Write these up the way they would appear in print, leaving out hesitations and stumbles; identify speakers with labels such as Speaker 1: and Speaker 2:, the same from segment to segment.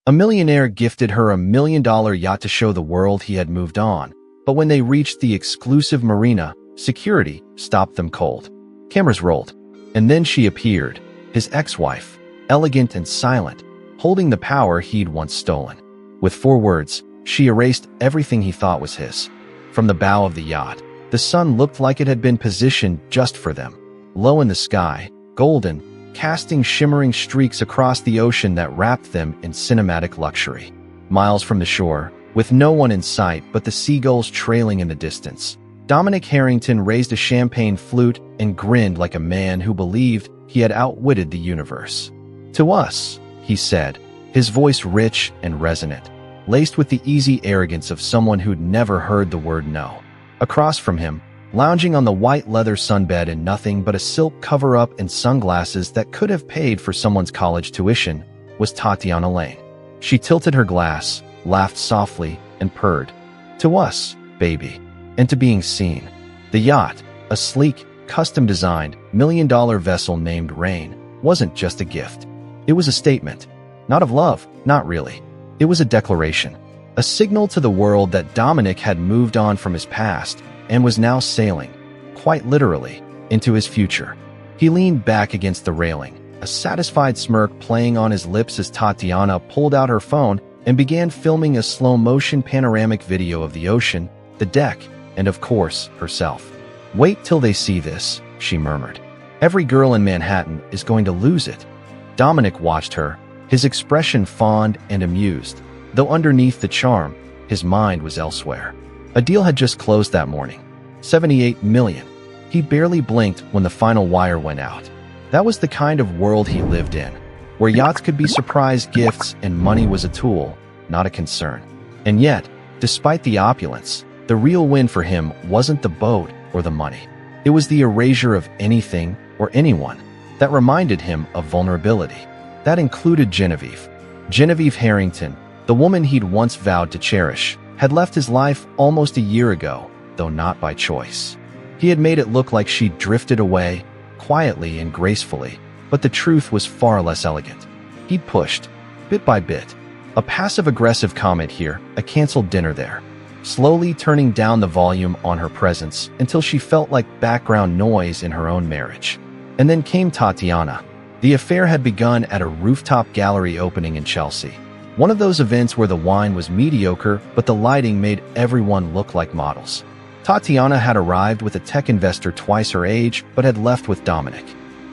Speaker 1: A millionaire gifted her $1 million yacht to show the world he had moved on, but when they reached the exclusive marina, security stopped them cold. Cameras rolled, and then she appeared, his ex-wife, elegant and silent, holding the power he'd once stolen. With 4 words, she erased everything he thought was his. From the bow of the yacht, the sun looked like it had been positioned just for them. Low in the sky, golden, casting shimmering streaks across the ocean that wrapped them in cinematic luxury. Miles from the shore, with no one in sight but the seagulls trailing in the distance, Dominic Harrington raised a champagne flute and grinned like a man who believed he had outwitted the universe. "To us," he said, his voice rich and resonant, laced with the easy arrogance of someone who'd never heard the word no. Across from him, lounging on the white leather sunbed in nothing but a silk cover-up and sunglasses that could have paid for someone's college tuition, was Tatiana Lane. She tilted her glass, laughed softly, and purred. "To us, baby." And to being seen. The yacht, a sleek, custom-designed, $1 million vessel named Rain, wasn't just a gift. It was a statement. Not of love, not really. It was a declaration. A signal to the world that Dominic had moved on from his past and was now sailing, quite literally, into his future. He leaned back against the railing, a satisfied smirk playing on his lips as Tatiana pulled out her phone and began filming a slow-motion panoramic video of the ocean, the deck, and of course, herself. "Wait till they see this," she murmured. "Every girl in Manhattan is going to lose it." Dominic watched her, his expression fond and amused, though underneath the charm, his mind was elsewhere. A deal had just closed that morning. $78 million. He barely blinked when the final wire went out. That was the kind of world he lived in, where yachts could be surprise gifts and money was a tool, not a concern. And yet, despite the opulence, the real win for him wasn't the boat or the money. It was the erasure of anything or anyone that reminded him of vulnerability. That included Genevieve. Genevieve Harrington, the woman he'd once vowed to cherish, had left his life almost a year ago, though not by choice. He had made it look like she'd drifted away, quietly and gracefully, but the truth was far less elegant. He'd pushed, bit by bit, a passive-aggressive comment here, a canceled dinner there, slowly turning down the volume on her presence until she felt like background noise in her own marriage. And then came Tatiana. The affair had begun at a rooftop gallery opening in Chelsea. One of those events where the wine was mediocre, but the lighting made everyone look like models. Tatiana had arrived with a tech investor twice her age, but had left with Dominic.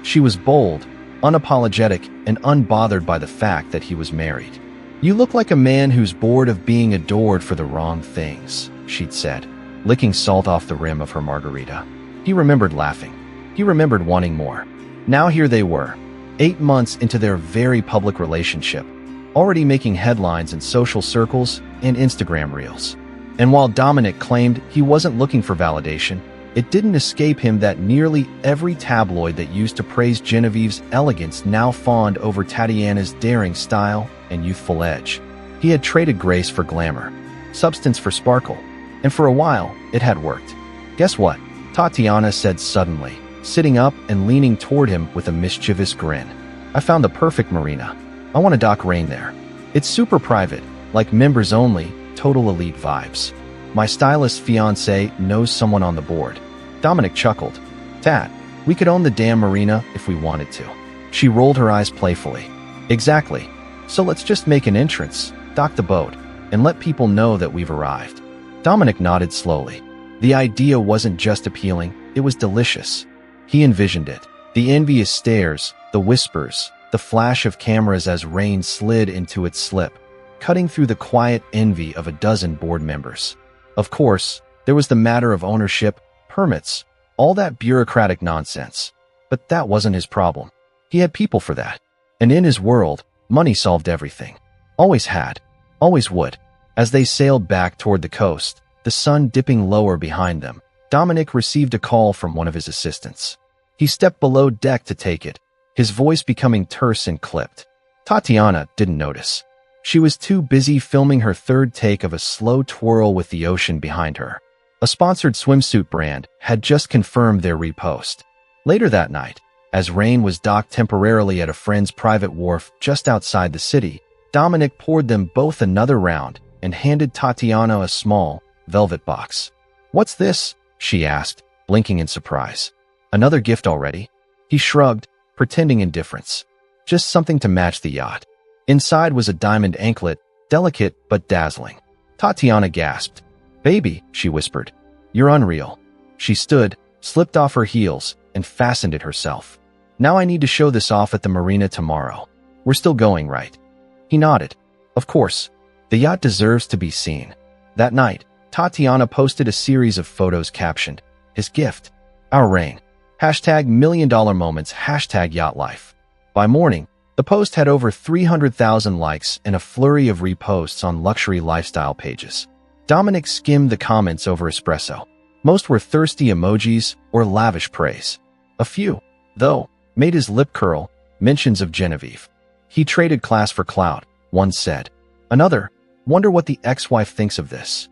Speaker 1: She was bold, unapologetic, and unbothered by the fact that he was married. "You look like a man who's bored of being adored for the wrong things," she'd said, licking salt off the rim of her margarita. He remembered laughing. He remembered wanting more. Now here they were, 8 months into their very public relationship, already making headlines in social circles and Instagram reels. And while Dominic claimed he wasn't looking for validation, it didn't escape him that nearly every tabloid that used to praise Genevieve's elegance now fawned over Tatiana's daring style and youthful edge. He had traded grace for glamour, substance for sparkle, and for a while, it had worked. "Guess what?" Tatiana said suddenly, sitting up and leaning toward him with a mischievous grin. "I found the perfect marina. I want to dock Rain there. It's super private, like members only, total elite vibes. My stylist fiancé knows someone on the board." Dominic chuckled. "Tat, we could own the damn marina if we wanted to." She rolled her eyes playfully. "Exactly. So let's just make an entrance, dock the boat, and let people know that we've arrived." Dominic nodded slowly. The idea wasn't just appealing, it was delicious. He envisioned it. The envious stares, the whispers, the flash of cameras as Rain slid into its slip, cutting through the quiet envy of a dozen board members. Of course, there was the matter of ownership, permits, all that bureaucratic nonsense. But that wasn't his problem. He had people for that. And in his world, money solved everything. Always had. Always would. As they sailed back toward the coast, the sun dipping lower behind them, Dominic received a call from one of his assistants. He stepped below deck to take it, his voice becoming terse and clipped. Tatiana didn't notice. She was too busy filming her third take of a slow twirl with the ocean behind her. A sponsored swimsuit brand had just confirmed their repost. Later that night, as Rain was docked temporarily at a friend's private wharf just outside the city, Dominic poured them both another round and handed Tatiana a small, velvet box. "What's this?" she asked, blinking in surprise. "Another gift already?" He shrugged, pretending indifference. "Just something to match the yacht." Inside was a diamond anklet, delicate but dazzling. Tatiana gasped. "Baby," she whispered. "You're unreal." She stood, slipped off her heels, and fastened it herself. "Now I need to show this off at the marina tomorrow. We're still going, right?" He nodded. "Of course. The yacht deserves to be seen." That night, Tatiana posted a series of photos captioned, "His gift. Our rain. #million-dollar-moments, #yacht-life." By morning, the post had over 300,000 likes and a flurry of reposts on luxury lifestyle pages. Dominic skimmed the comments over espresso. Most were thirsty emojis or lavish praise. A few, though, made his lip curl, mentions of Genevieve. "He traded class for clout," one said. Another, "Wonder what the ex-wife thinks of this."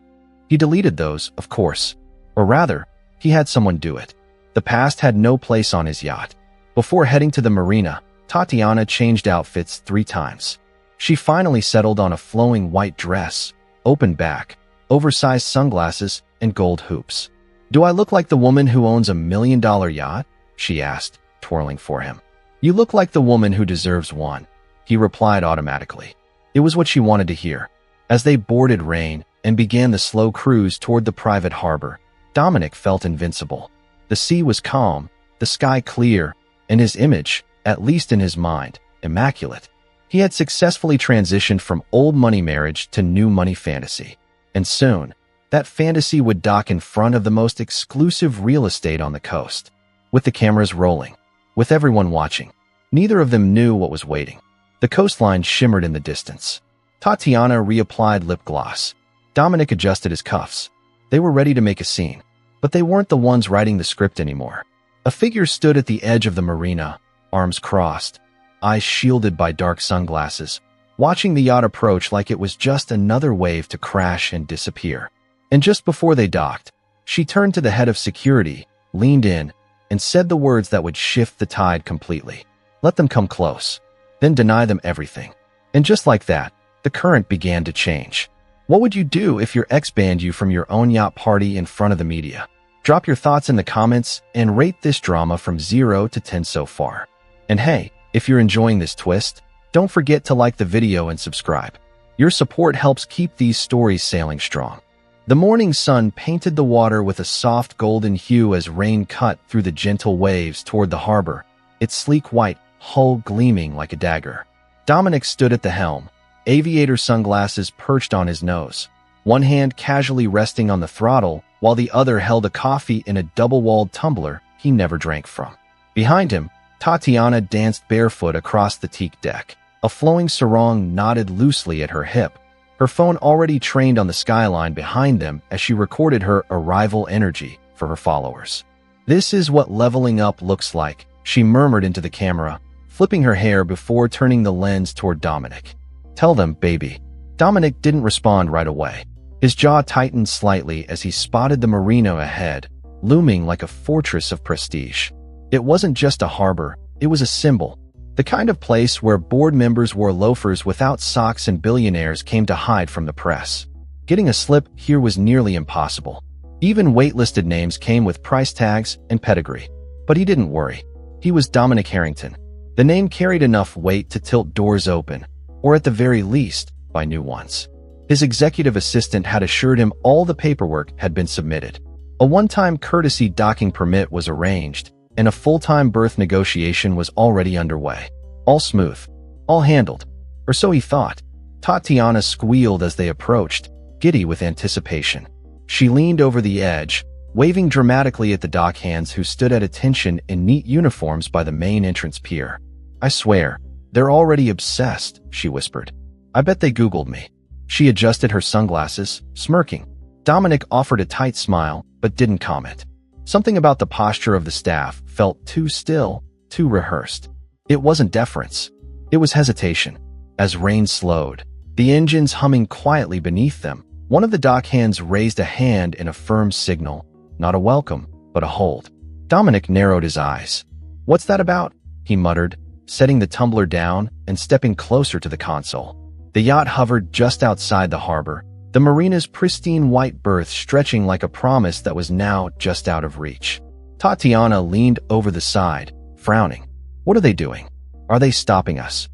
Speaker 1: He deleted those, of course. Or rather, he had someone do it. The past had no place on his yacht. Before heading to the marina, Tatiana changed outfits 3 times. She finally settled on a flowing white dress, open back, oversized sunglasses, and gold hoops. "Do I look like the woman who owns $1 million yacht?" she asked, twirling for him. "You look like the woman who deserves one," he replied automatically. It was what she wanted to hear. As they boarded Rain and began the slow cruise toward the private harbor, Dominic felt invincible. The sea was calm, the sky clear, and his image, at least in his mind, immaculate. He had successfully transitioned from old money marriage to new money fantasy. And soon, that fantasy would dock in front of the most exclusive real estate on the coast. With the cameras rolling, with everyone watching, neither of them knew what was waiting. The coastline shimmered in the distance. Tatiana reapplied lip gloss. Dominic adjusted his cuffs. They were ready to make a scene, but they weren't the ones writing the script anymore. A figure stood at the edge of the marina, arms crossed, eyes shielded by dark sunglasses, watching the yacht approach like it was just another wave to crash and disappear. And just before they docked, she turned to the head of security, leaned in, and said the words that would shift the tide completely. "Let them come close, then deny them everything." And just like that, the current began to change. What would you do if your ex banned you from your own yacht party in front of the media? Drop your thoughts in the comments and rate this drama from 0 to 10 so far. And hey, if you're enjoying this twist, don't forget to like the video and subscribe. Your support helps keep these stories sailing strong. The morning sun painted the water with a soft golden hue as rain cut through the gentle waves toward the harbor, its sleek white hull gleaming like a dagger. Dominic stood at the helm, aviator sunglasses perched on his nose, one hand casually resting on the throttle while the other held a coffee in a double-walled tumbler he never drank from. Behind him, Tatiana danced barefoot across the teak deck. A flowing sarong nodded loosely at her hip, her phone already trained on the skyline behind them as she recorded her arrival energy for her followers. "This is what leveling up looks like," she murmured into the camera, flipping her hair before turning the lens toward Dominic. "Tell them, baby." Dominic didn't respond right away. His jaw tightened slightly as he spotted the marina ahead, looming like a fortress of prestige. It wasn't just a harbor, it was a symbol. The kind of place where board members wore loafers without socks and billionaires came to hide from the press. Getting a slip here was nearly impossible. Even waitlisted names came with price tags and pedigree. But he didn't worry. He was Dominic Harrington. The name carried enough weight to tilt doors open, or at the very least, buy new ones. His executive assistant had assured him all the paperwork had been submitted. A one-time courtesy docking permit was arranged, and a full-time berth negotiation was already underway. All smooth, all handled, or so he thought. Tatiana squealed as they approached, giddy with anticipation. She leaned over the edge, waving dramatically at the dockhands who stood at attention in neat uniforms by the main entrance pier. "I swear, they're already obsessed," she whispered. "I bet they Googled me." She adjusted her sunglasses, smirking. Dominic offered a tight smile, but didn't comment. Something about the posture of the staff felt too still, too rehearsed. It wasn't deference. It was hesitation. As rain slowed, the engines humming quietly beneath them, one of the dockhands raised a hand in a firm signal, not a welcome, but a hold. Dominic narrowed his eyes. "What's that about?" he muttered, setting the tumbler down and stepping closer to the console. The yacht hovered just outside the harbor, the marina's pristine white berth stretching like a promise that was now just out of reach. Tatiana leaned over the side, frowning. What are they doing? Are they stopping us?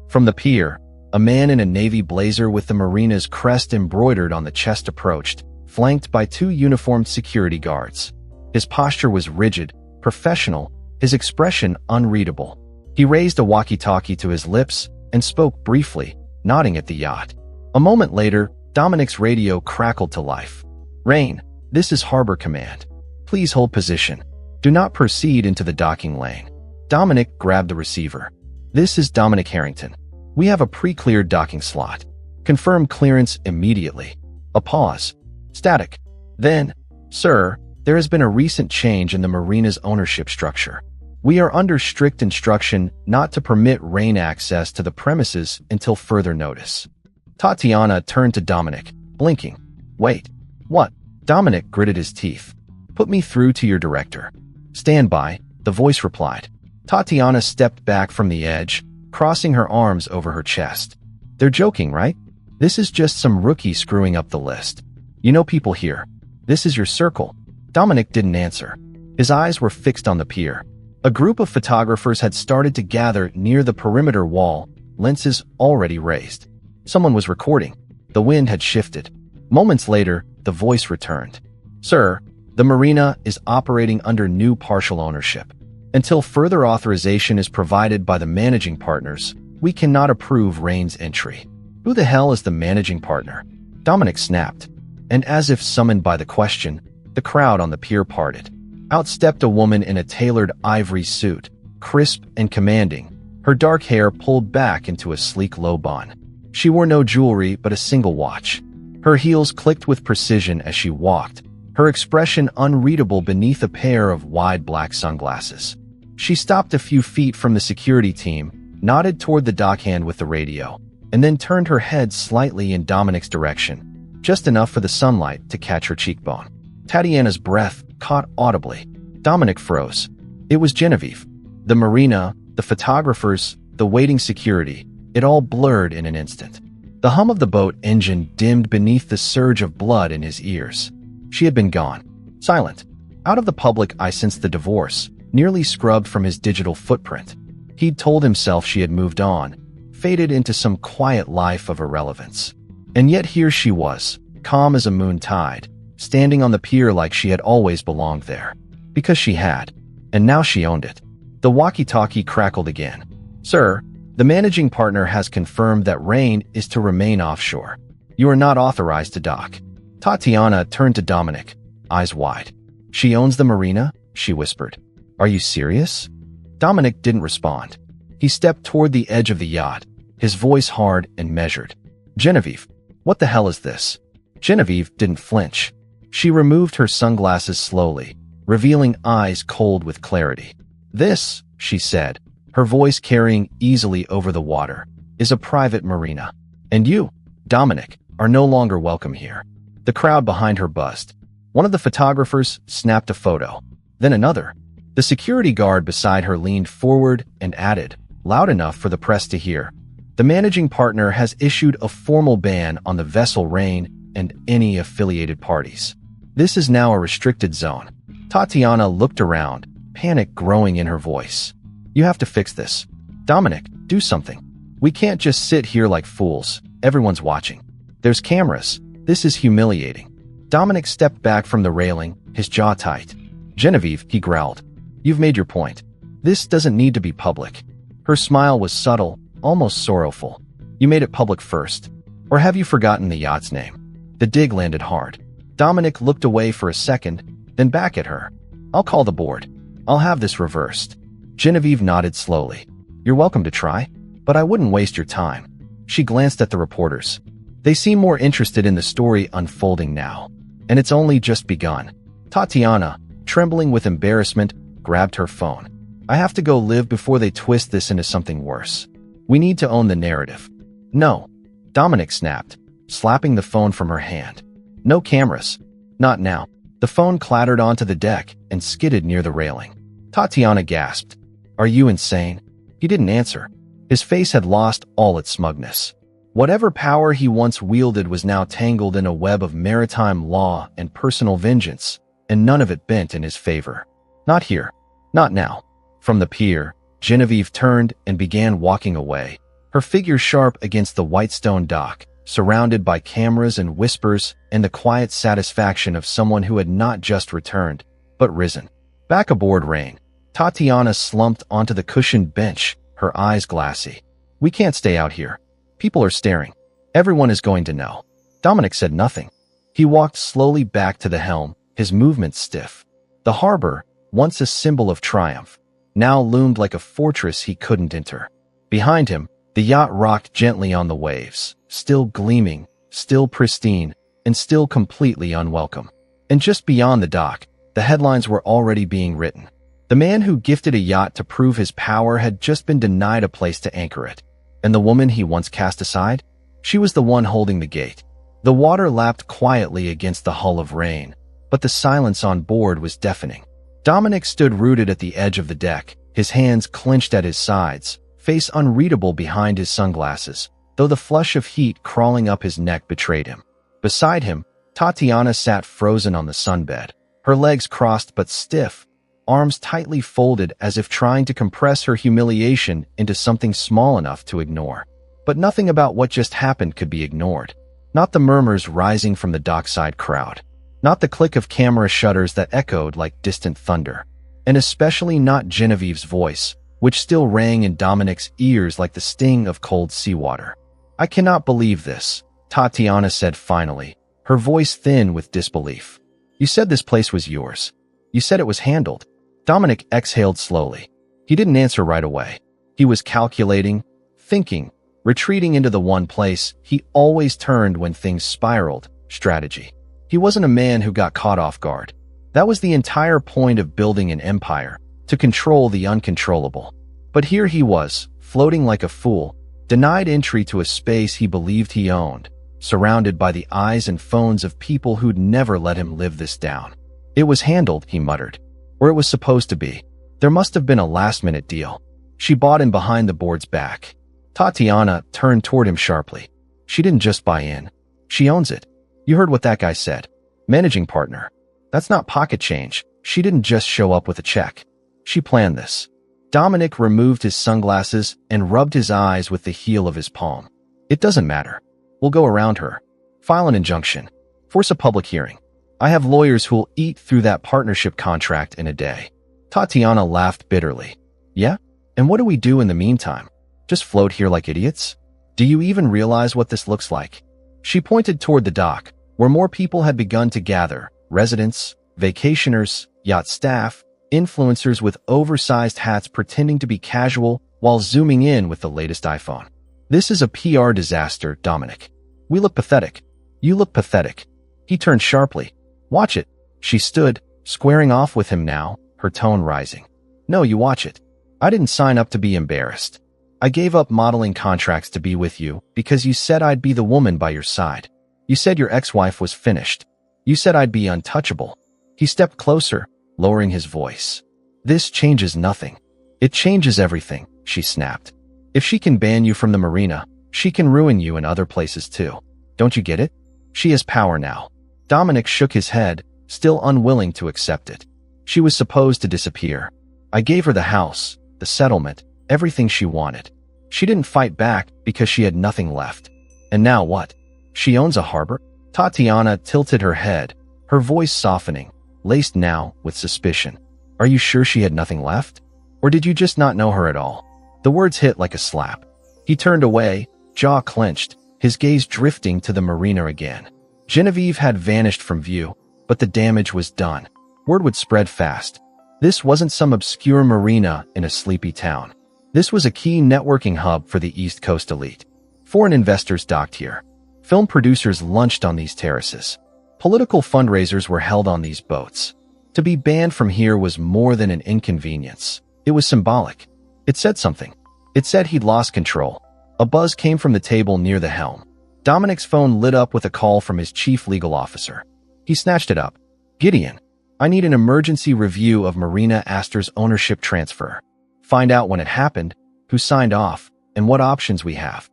Speaker 1: From the pier, a man in a navy blazer with the marina's crest embroidered on the chest approached, flanked by 2 uniformed security guards. His posture was rigid, professional, his expression unreadable. He raised a walkie-talkie to his lips and spoke briefly, nodding at the yacht. A moment later, Dominic's radio crackled to life. "Rain, this is Harbor Command. Please hold position. Do not proceed into the docking lane." Dominic grabbed the receiver. "This is Dominic Harrington. We have a pre-cleared docking slot. Confirm clearance immediately." A pause. Static. Then, "Sir, there has been a recent change in the marina's ownership structure. We are under strict instruction not to permit Rain access to the premises until further notice." Tatiana turned to Dominic, blinking. "Wait. What?" Dominic gritted his teeth. "Put me through to your director." "Stand by," the voice replied. Tatiana stepped back from the edge, crossing her arms over her chest. "They're joking, right? This is just some rookie screwing up the list. You know people here. This is your circle." Dominic didn't answer. His eyes were fixed on the pier. A group of photographers had started to gather near the perimeter wall, lenses already raised. Someone was recording. The wind had shifted. Moments later, the voice returned. "Sir, the marina is operating under new partial ownership. Until further authorization is provided by the managing partners, we cannot approve Rain's entry." "Who the hell is the managing partner?" Dominic snapped. And as if summoned by the question, the crowd on the pier parted. Out stepped a woman in a tailored ivory suit, crisp and commanding, her dark hair pulled back into a sleek low bun. She wore no jewelry but a single watch. Her heels clicked with precision as she walked, her expression unreadable beneath a pair of wide black sunglasses. She stopped a few feet from the security team, nodded toward the dockhand with the radio, and then turned her head slightly in Dominic's direction, just enough for the sunlight to catch her cheekbone. Tatiana's breath caught audibly. Dominic froze. It was Genevieve. The marina, the photographers, the waiting security, it all blurred in an instant. The hum of the boat engine dimmed beneath the surge of blood in his ears. She had been gone. Silent. Out of the public eye since the divorce, nearly scrubbed from his digital footprint. He'd told himself she had moved on, faded into some quiet life of irrelevance. And yet here she was, calm as a moon tide, standing on the pier like she had always belonged there. Because she had. And now she owned it. The walkie-talkie crackled again. "Sir, the managing partner has confirmed that Rain is to remain offshore. You are not authorized to dock." Tatiana turned to Dominic, eyes wide. "She owns the marina?" she whispered. "Are you serious?" Dominic didn't respond. He stepped toward the edge of the yacht, his voice hard and measured. "Genevieve, what the hell is this?" Genevieve didn't flinch. She removed her sunglasses slowly, revealing eyes cold with clarity. "This," she said, her voice carrying easily over the water, "is a private marina. And you, Dominic, are no longer welcome here." The crowd behind her buzzed. One of the photographers snapped a photo, then another. The security guard beside her leaned forward and added, loud enough for the press to hear, "The managing partner has issued a formal ban on the vessel Rain and any affiliated parties. This is now a restricted zone." Tatiana looked around, panic growing in her voice. "You have to fix this. Dominic, do something. We can't just sit here like fools. Everyone's watching. There's cameras. This is humiliating." Dominic stepped back from the railing, his jaw tight. "Genevieve," he growled, "you've made your point. This doesn't need to be public." Her smile was subtle, almost sorrowful. "You made it public first. Or have you forgotten the yacht's name?" The dig landed hard. Dominic looked away for a second, then back at her. "I'll call the board. I'll have this reversed." Genevieve nodded slowly. "You're welcome to try, but I wouldn't waste your time." She glanced at the reporters. They seem more interested in the story unfolding now. And it's only just begun. Tatiana, trembling with embarrassment, grabbed her phone. "I have to go live before they twist this into something worse. We need to own the narrative." "No," Dominic snapped, slapping the phone from her hand. "No cameras. Not now." The phone clattered onto the deck and skidded near the railing. Tatiana gasped. "Are you insane?" He didn't answer. His face had lost all its smugness. Whatever power he once wielded was now tangled in a web of maritime law and personal vengeance, and none of it bent in his favor. Not here. Not now. From the pier, Genevieve turned and began walking away, her figure sharp against the white stone dock, surrounded by cameras and whispers and the quiet satisfaction of someone who had not just returned, but risen. Back aboard Rain, Tatiana slumped onto the cushioned bench, her eyes glassy. "We can't stay out here. People are staring. Everyone is going to know." Dominic said nothing. He walked slowly back to the helm, his movements stiff. The harbor, once a symbol of triumph, now loomed like a fortress he couldn't enter. Behind him, the yacht rocked gently on the waves, still gleaming, still pristine, and still completely unwelcome. And just beyond the dock, the headlines were already being written. The man who gifted a yacht to prove his power had just been denied a place to anchor it. And the woman he once cast aside? She was the one holding the gate. The water lapped quietly against the hull of Rain, but the silence on board was deafening. Dominic stood rooted at the edge of the deck, his hands clenched at his sides, face unreadable behind his sunglasses, though the flush of heat crawling up his neck betrayed him. Beside him, Tatiana sat frozen on the sunbed, her legs crossed but stiff, arms tightly folded as if trying to compress her humiliation into something small enough to ignore. But nothing about what just happened could be ignored. Not the murmurs rising from the dockside crowd. Not the click of camera shutters that echoed like distant thunder. And especially not Genevieve's voice, which still rang in Dominic's ears like the sting of cold seawater. "I cannot believe this," Tatiana said finally, her voice thin with disbelief. "You said this place was yours. You said it was handled." Dominic exhaled slowly. He didn't answer right away. He was calculating, thinking, retreating into the one place he always turned when things spiraled: strategy. He wasn't a man who got caught off guard. That was the entire point of building an empire, to control the uncontrollable. But here he was, floating like a fool, denied entry to a space he believed he owned, surrounded by the eyes and phones of people who'd never let him live this down. "It was handled," he muttered. "Or it was supposed to be. There must have been a last-minute deal. She bought in behind the board's back." Tatiana turned toward him sharply. "She didn't just buy in. She owns it. You heard what that guy said. Managing partner. That's not pocket change. She didn't just show up with a check. She planned this." Dominic removed his sunglasses and rubbed his eyes with the heel of his palm. "It doesn't matter. We'll go around her. File an injunction. Force a public hearing. I have lawyers who'll eat through that partnership contract in a day." Tatiana laughed bitterly. "Yeah? And what do we do in the meantime? Just float here like idiots? Do you even realize what this looks like?" She pointed toward the dock, where more people had begun to gather: residents, vacationers, yacht staff, influencers with oversized hats pretending to be casual while zooming in with the latest iPhone. "This is a PR disaster, Dominic. We look pathetic. You look pathetic." He turned sharply. "Watch it." She stood, squaring off with him now, her tone rising. "No, you watch it. I didn't sign up to be embarrassed. I gave up modeling contracts to be with you because you said I'd be the woman by your side. You said your ex-wife was finished. You said I'd be untouchable." He stepped closer, lowering his voice. "This changes nothing. It changes everything," she snapped. "If she can ban you from the marina, she can ruin you in other places too. Don't you get it? She has power now." Dominic shook his head, still unwilling to accept it. "She was supposed to disappear. I gave her the house, the settlement, everything she wanted. She didn't fight back because she had nothing left. And now what? She owns a harbor?" Tatiana tilted her head, her voice softening, laced now with suspicion. "Are you sure she had nothing left? Or did you just not know her at all?" The words hit like a slap. He turned away, jaw clenched, his gaze drifting to the marina again. Genevieve had vanished from view, but the damage was done. Word would spread fast. This wasn't some obscure marina in a sleepy town. This was a key networking hub for the East Coast elite. Foreign investors docked here. Film producers lunched on these terraces. Political fundraisers were held on these boats. To be banned from here was more than an inconvenience. It was symbolic. It said something. It said he'd lost control. A buzz came from the table near the helm. Dominic's phone lit up with a call from his chief legal officer. He snatched it up. "Gideon, I need an emergency review of Marina Astor's ownership transfer. Find out when it happened, who signed off, and what options we have."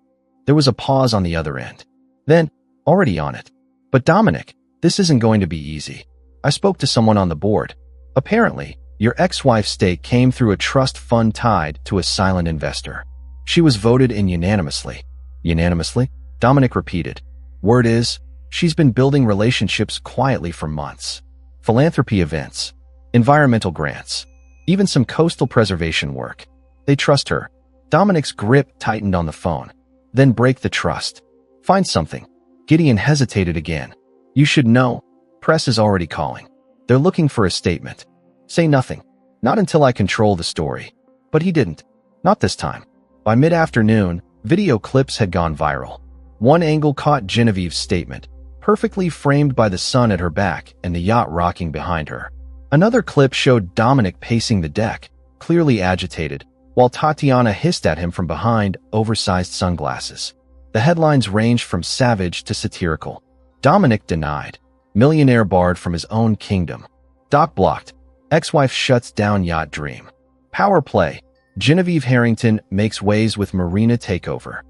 Speaker 1: There was a pause on the other end. Then, already on it. But Dominic, this isn't going to be easy. I spoke to someone on the board. Apparently, your ex-wife's stake came through a trust fund tied to a silent investor. She was voted in unanimously. Unanimously? Dominic repeated. Word is, she's been building relationships quietly for months. Philanthropy events, environmental grants, even some coastal preservation work. They trust her. Dominic's grip tightened on the phone. Then break the trust. Find something. Gideon hesitated again. You should know. Press is already calling. They're looking for a statement. Say nothing. Not until I control the story. But he didn't. Not this time. By mid-afternoon, video clips had gone viral. One angle caught Genevieve's statement, perfectly framed by the sun at her back and the yacht rocking behind her. Another clip showed Dominic pacing the deck, clearly agitated, while Tatiana hissed at him from behind oversized sunglasses. The headlines ranged from savage to satirical. Dominic denied. Millionaire barred from his own kingdom. Dock blocked. Ex-wife shuts down yacht dream. Power play. Genevieve Harrington makes waves with marina takeover.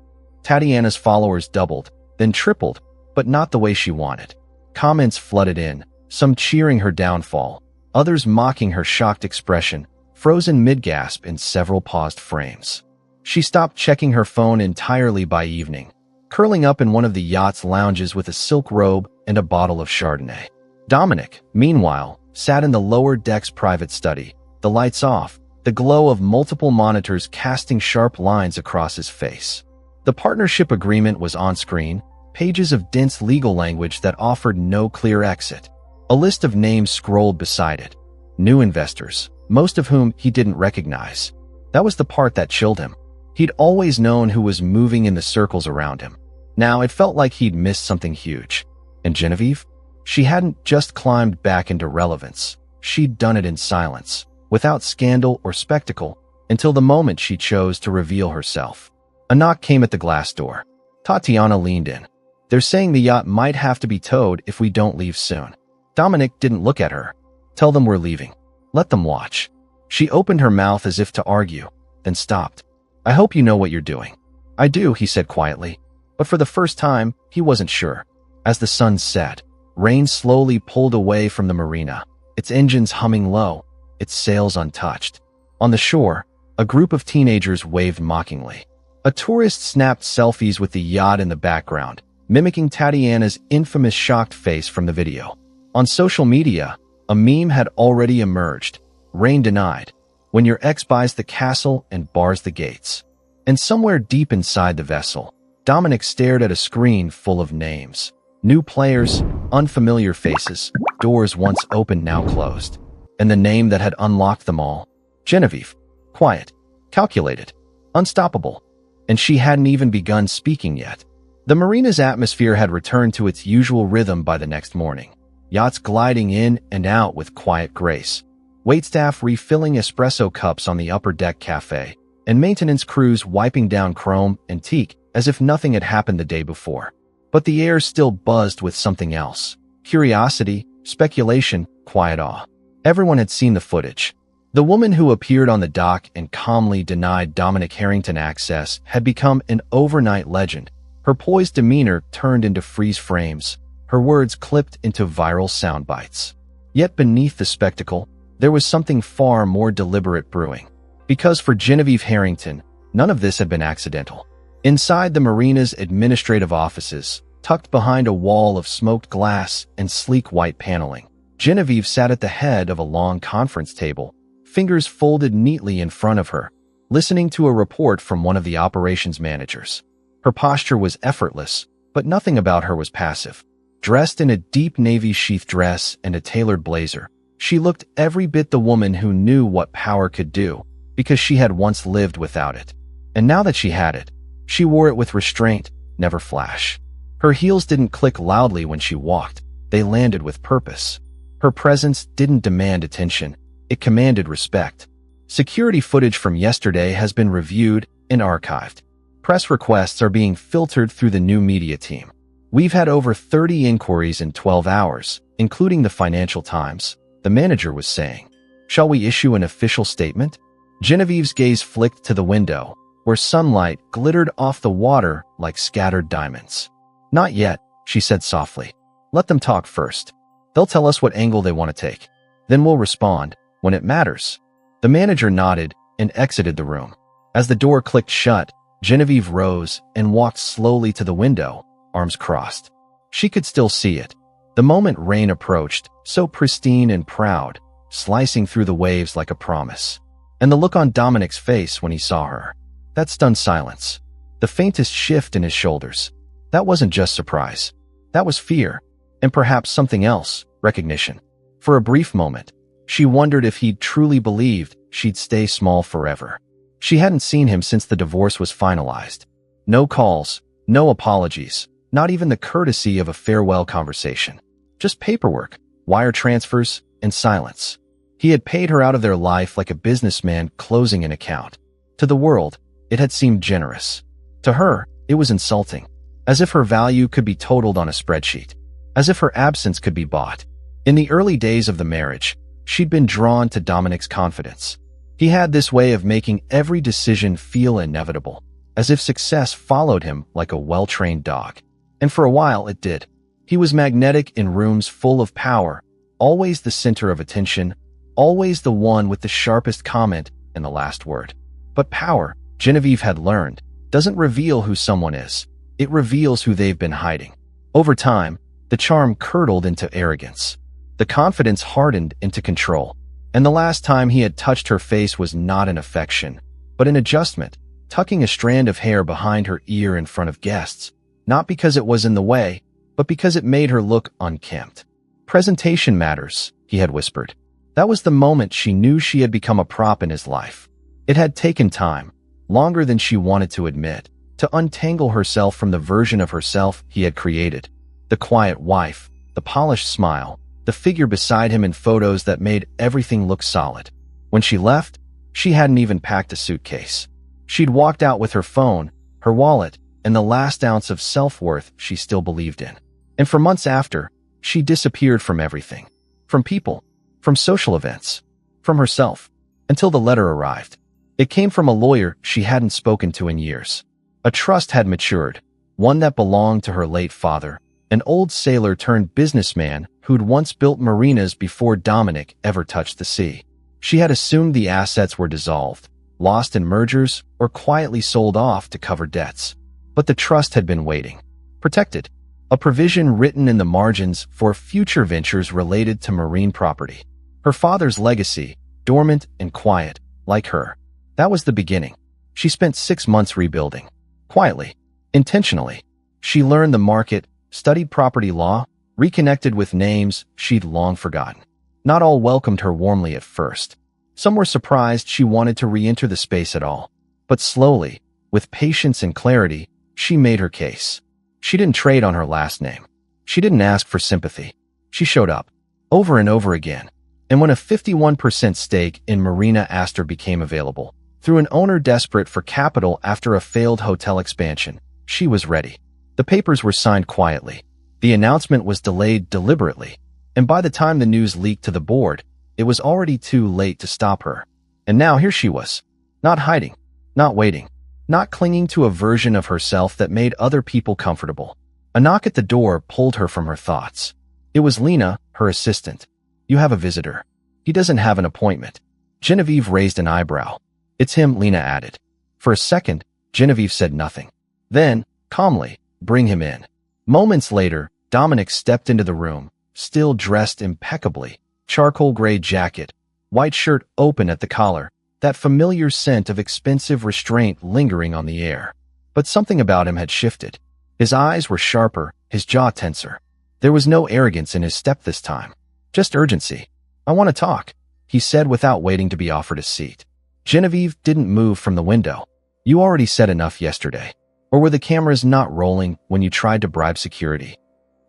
Speaker 1: Tatiana's followers doubled, then tripled, but not the way she wanted. Comments flooded in, some cheering her downfall, others mocking her shocked expression, frozen mid-gasp in several paused frames. She stopped checking her phone entirely by evening, curling up in one of the yacht's lounges with a silk robe and a bottle of Chardonnay. Dominic, meanwhile, sat in the lower deck's private study, the lights off, the glow of multiple monitors casting sharp lines across his face. The partnership agreement was on screen, pages of dense legal language that offered no clear exit. A list of names scrolled beside it. New investors, most of whom he didn't recognize. That was the part that chilled him. He'd always known who was moving in the circles around him. Now it felt like he'd missed something huge. And Genevieve? She hadn't just climbed back into relevance. She'd done it in silence, without scandal or spectacle, until the moment she chose to reveal herself. A knock came at the glass door. Tatiana leaned in. They're saying the yacht might have to be towed if we don't leave soon. Dominic didn't look at her. Tell them we're leaving. Let them watch. She opened her mouth as if to argue, then stopped. I hope you know what you're doing. I do, he said quietly. But for the first time, he wasn't sure. As the sun set, rain slowly pulled away from the marina, its engines humming low, its sails untouched. On the shore, a group of teenagers waved mockingly. A tourist snapped selfies with the yacht in the background, mimicking Tatiana's infamous shocked face from the video. On social media, a meme had already emerged. Rain denied. When your ex buys the castle and bars the gates. And somewhere deep inside the vessel, Dominic stared at a screen full of names. New players, unfamiliar faces, doors once open now closed. And the name that had unlocked them all, Genevieve. Quiet, calculated, unstoppable. And she hadn't even begun speaking yet. The marina's atmosphere had returned to its usual rhythm by the next morning. Yachts gliding in and out with quiet grace. Waitstaff refilling espresso cups on the upper deck cafe, and maintenance crews wiping down chrome and teak as if nothing had happened the day before. But the air still buzzed with something else. Curiosity, speculation, quiet awe. Everyone had seen the footage. The woman who appeared on the dock and calmly denied Dominic Harrington access had become an overnight legend. Her poised demeanor turned into freeze frames, her words clipped into viral sound bites. Yet beneath the spectacle, there was something far more deliberate brewing. Because for Genevieve Harrington, none of this had been accidental. Inside the marina's administrative offices, tucked behind a wall of smoked glass and sleek white paneling, Genevieve sat at the head of a long conference table, fingers folded neatly in front of her, listening to a report from one of the operations managers. Her posture was effortless, but nothing about her was passive. Dressed in a deep navy sheath dress and a tailored blazer, she looked every bit the woman who knew what power could do, because she had once lived without it. And now that she had it, she wore it with restraint, never flash. Her heels didn't click loudly when she walked, they landed with purpose. Her presence didn't demand attention, it commanded respect. Security footage from yesterday has been reviewed and archived. Press requests are being filtered through the new media team. We've had over 30 inquiries in 12 hours, including the Financial Times, the manager was saying. Shall we issue an official statement? Genevieve's gaze flicked to the window, where sunlight glittered off the water like scattered diamonds. "Not yet," she said softly. "Let them talk first. They'll tell us what angle they want to take. Then we'll respond, when it matters." The manager nodded and exited the room. As the door clicked shut, Genevieve rose and walked slowly to the window, arms crossed. She could still see it. The moment rain approached, so pristine and proud, slicing through the waves like a promise. And the look on Dominic's face when he saw her. That stunned silence. The faintest shift in his shoulders. That wasn't just surprise. That was fear. And perhaps something else, recognition. For a brief moment, she wondered if he'd truly believed she'd stay small forever. She hadn't seen him since the divorce was finalized. No calls, no apologies, not even the courtesy of a farewell conversation. Just paperwork, wire transfers, and silence. He had paid her out of their life like a businessman closing an account. To the world, it had seemed generous. To her, it was insulting. As if her value could be totaled on a spreadsheet. As if her absence could be bought. In the early days of the marriage, she'd been drawn to Dominic's confidence. He had this way of making every decision feel inevitable, as if success followed him like a well-trained dog. And for a while it did. He was magnetic in rooms full of power, always the center of attention, always the one with the sharpest comment and the last word. But power, Genevieve had learned, doesn't reveal who someone is. It reveals who they've been hiding. Over time, the charm curdled into arrogance. The confidence hardened into control. And the last time he had touched her face was not an affection, but an adjustment, tucking a strand of hair behind her ear in front of guests, not because it was in the way, but because it made her look unkempt. "Presentation matters," he had whispered. That was the moment she knew she had become a prop in his life. It had taken time, longer than she wanted to admit, to untangle herself from the version of herself he had created. The quiet wife, the polished smile, the figure beside him in photos that made everything look solid. When she left, she hadn't even packed a suitcase. She'd walked out with her phone, her wallet, and the last ounce of self-worth she still believed in. And for months after, she disappeared from everything. From people, from social events, from herself, until the letter arrived. It came from a lawyer she hadn't spoken to in years. A trust had matured, one that belonged to her late father, an old sailor turned businessman who'd once built marinas before Dominic ever touched the sea. She had assumed the assets were dissolved, lost in mergers, or quietly sold off to cover debts. But the trust had been waiting. Protected. A provision written in the margins for future ventures related to marine property. Her father's legacy, dormant and quiet, like her. That was the beginning. She spent 6 months rebuilding. Quietly. Intentionally. She learned the market, studied property law, reconnected with names she'd long forgotten. Not all welcomed her warmly at first. Some were surprised she wanted to re-enter the space at all. But slowly, with patience and clarity, she made her case. She didn't trade on her last name. She didn't ask for sympathy. She showed up, over and over again. And when a 51% stake in Marina Astor became available, through an owner desperate for capital after a failed hotel expansion, she was ready. The papers were signed quietly. The announcement was delayed deliberately. And by the time the news leaked to the board, it was already too late to stop her. And now here she was. Not hiding. Not waiting. Not clinging to a version of herself that made other people comfortable. A knock at the door pulled her from her thoughts. It was Lena, her assistant. "You have a visitor. He doesn't have an appointment." Genevieve raised an eyebrow. "It's him," Lena added. For a second, Genevieve said nothing. Then, calmly, "Bring him in." Moments later, Dominic stepped into the room, still dressed impeccably. Charcoal gray jacket, white shirt open at the collar, that familiar scent of expensive restraint lingering on the air. But something about him had shifted. His eyes were sharper, his jaw tenser. There was no arrogance in his step this time. Just urgency. "I want to talk," he said without waiting to be offered a seat. Genevieve didn't move from the window. "You already said enough yesterday. Or were the cameras not rolling when you tried to bribe security?"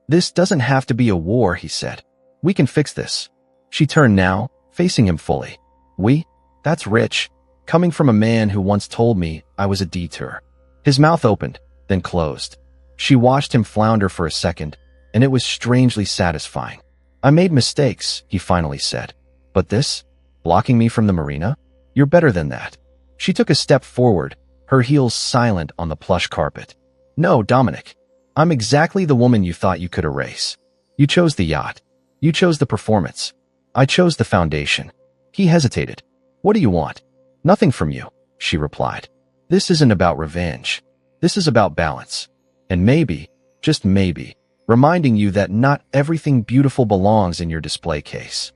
Speaker 1: "This doesn't have to be a war," he said. "We can fix this." She turned now, facing him fully. "We? That's rich. Coming from a man who once told me I was a detour." His mouth opened, then closed. She watched him flounder for a second, and it was strangely satisfying. "I made mistakes," he finally said. "But this? Blocking me from the marina? You're better than that." She took a step forward, her heels silent on the plush carpet. No, Dominic. I'm exactly the woman you thought you could erase. You chose the yacht. You chose the performance. I chose the foundation. He hesitated. What do you want? Nothing from you, she replied. This isn't about revenge. This is about balance. And maybe, just maybe, reminding you that not everything beautiful belongs in your display case.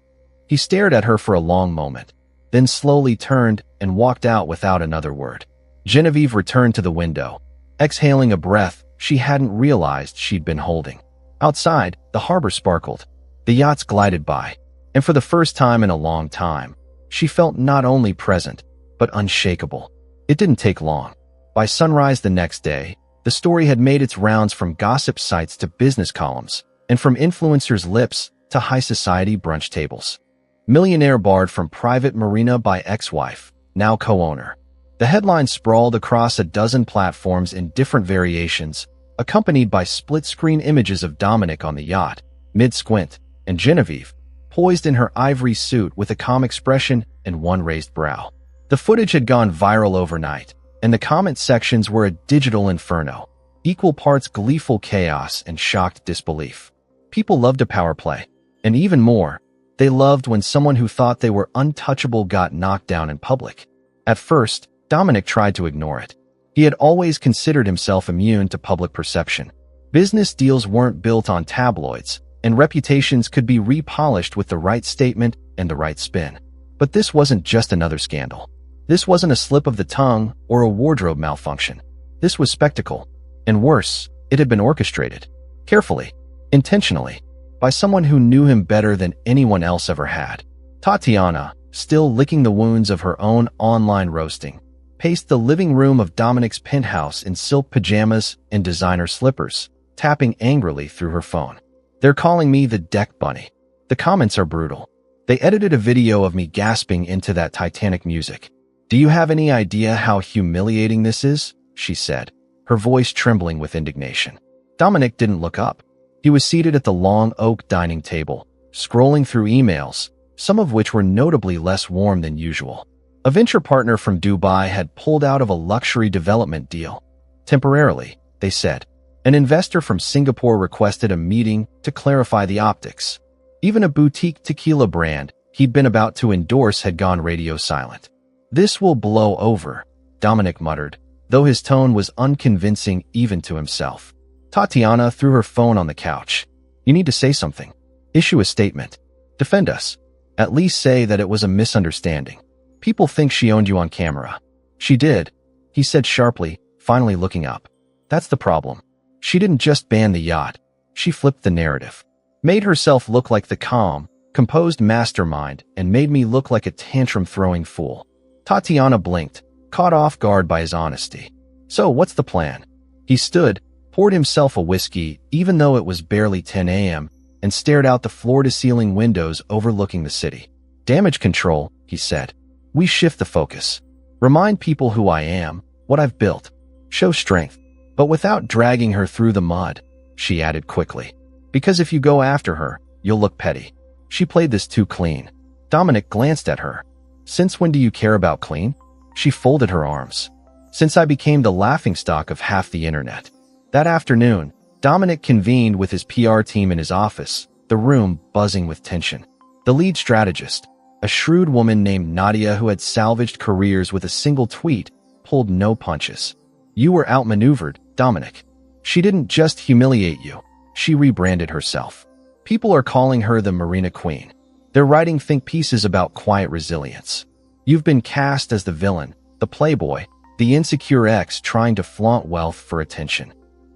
Speaker 1: He stared at her for a long moment, then slowly turned and walked out without another word. Genevieve returned to the window, exhaling a breath she hadn't realized she'd been holding. Outside, the harbor sparkled. The yachts glided by, and for the first time in a long time, she felt not only present, but unshakable. It didn't take long. By sunrise the next day, the story had made its rounds from gossip sites to business columns, and from influencers' lips to high society brunch tables. Millionaire barred from private marina by ex-wife, now co-owner. The headline sprawled across a dozen platforms in different variations, accompanied by split-screen images of Dominic on the yacht, mid-squint, and Genevieve, poised in her ivory suit with a calm expression and one raised brow. The footage had gone viral overnight, and the comment sections were a digital inferno, equal parts gleeful chaos and shocked disbelief. People loved a power play, and even more, they loved when someone who thought they were untouchable got knocked down in public. At first, Dominic tried to ignore it. He had always considered himself immune to public perception. Business deals weren't built on tabloids, and reputations could be repolished with the right statement and the right spin. But this wasn't just another scandal. This wasn't a slip of the tongue or a wardrobe malfunction. This was spectacle. And worse, it had been orchestrated. Carefully, intentionally, by someone who knew him better than anyone else ever had. Tatiana, still licking the wounds of her own online roasting, paced the living room of Dominic's penthouse in silk pajamas and designer slippers, tapping angrily through her phone. They're calling me the deck bunny. The comments are brutal. They edited a video of me gasping into that Titanic music. Do you have any idea how humiliating this is? She said, her voice trembling with indignation. Dominic didn't look up. He was seated at the long oak dining table, scrolling through emails, some of which were notably less warm than usual. A venture partner from Dubai had pulled out of a luxury development deal. Temporarily, they said. An investor from Singapore requested a meeting to clarify the optics. Even a boutique tequila brand he'd been about to endorse had gone radio silent. This will blow over, Dominic muttered, though his tone was unconvincing even to himself. Tatiana threw her phone on the couch. You need to say something. Issue a statement. Defend us. At least say that it was a misunderstanding. People think she owned you on camera. She did, he said sharply, finally looking up. That's the problem. She didn't just ban the yacht. She flipped the narrative. Made herself look like the calm, composed mastermind and made me look like a tantrum-throwing fool. Tatiana blinked, caught off guard by his honesty. So what's the plan? He stood, poured himself a whiskey even though it was barely 10 a.m., and stared out the floor-to-ceiling windows overlooking the city. Damage control, he said. We shift the focus. Remind people who I am, what I've built. Show strength. But without dragging her through the mud, she added quickly. Because if you go after her, you'll look petty. She played this too clean. Dominic glanced at her. Since when do you care about clean? She folded her arms. Since I became the laughingstock of half the internet. That afternoon, Dominic convened with his PR team in his office, the room buzzing with tension. The lead strategist, a shrewd woman named Nadia who had salvaged careers with a single tweet, pulled no punches. You were outmaneuvered, Dominic. She didn't just humiliate you. She rebranded herself. People are calling her the Marina Queen. They're writing think pieces about quiet resilience. You've been cast as the villain, the playboy, the insecure ex trying to flaunt wealth for attention.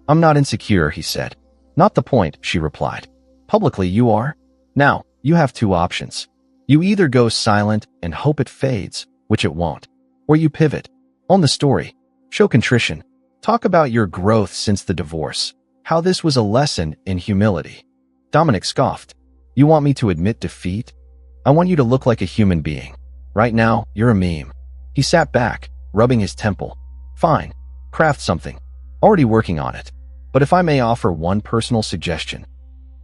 Speaker 1: I'm not insecure, he said. Not the point, she replied. Publicly you are. Now, you have two options. You either go silent and hope it fades, which it won't, or you pivot. Own the story. Show contrition. Talk about your growth since the divorce. How this was a lesson in humility. Dominic scoffed. You want me to admit defeat? I want you to look like a human being. Right now, you're a meme. He sat back, rubbing his temple. Fine. Craft something. Already working on it. But if I may offer one personal suggestion.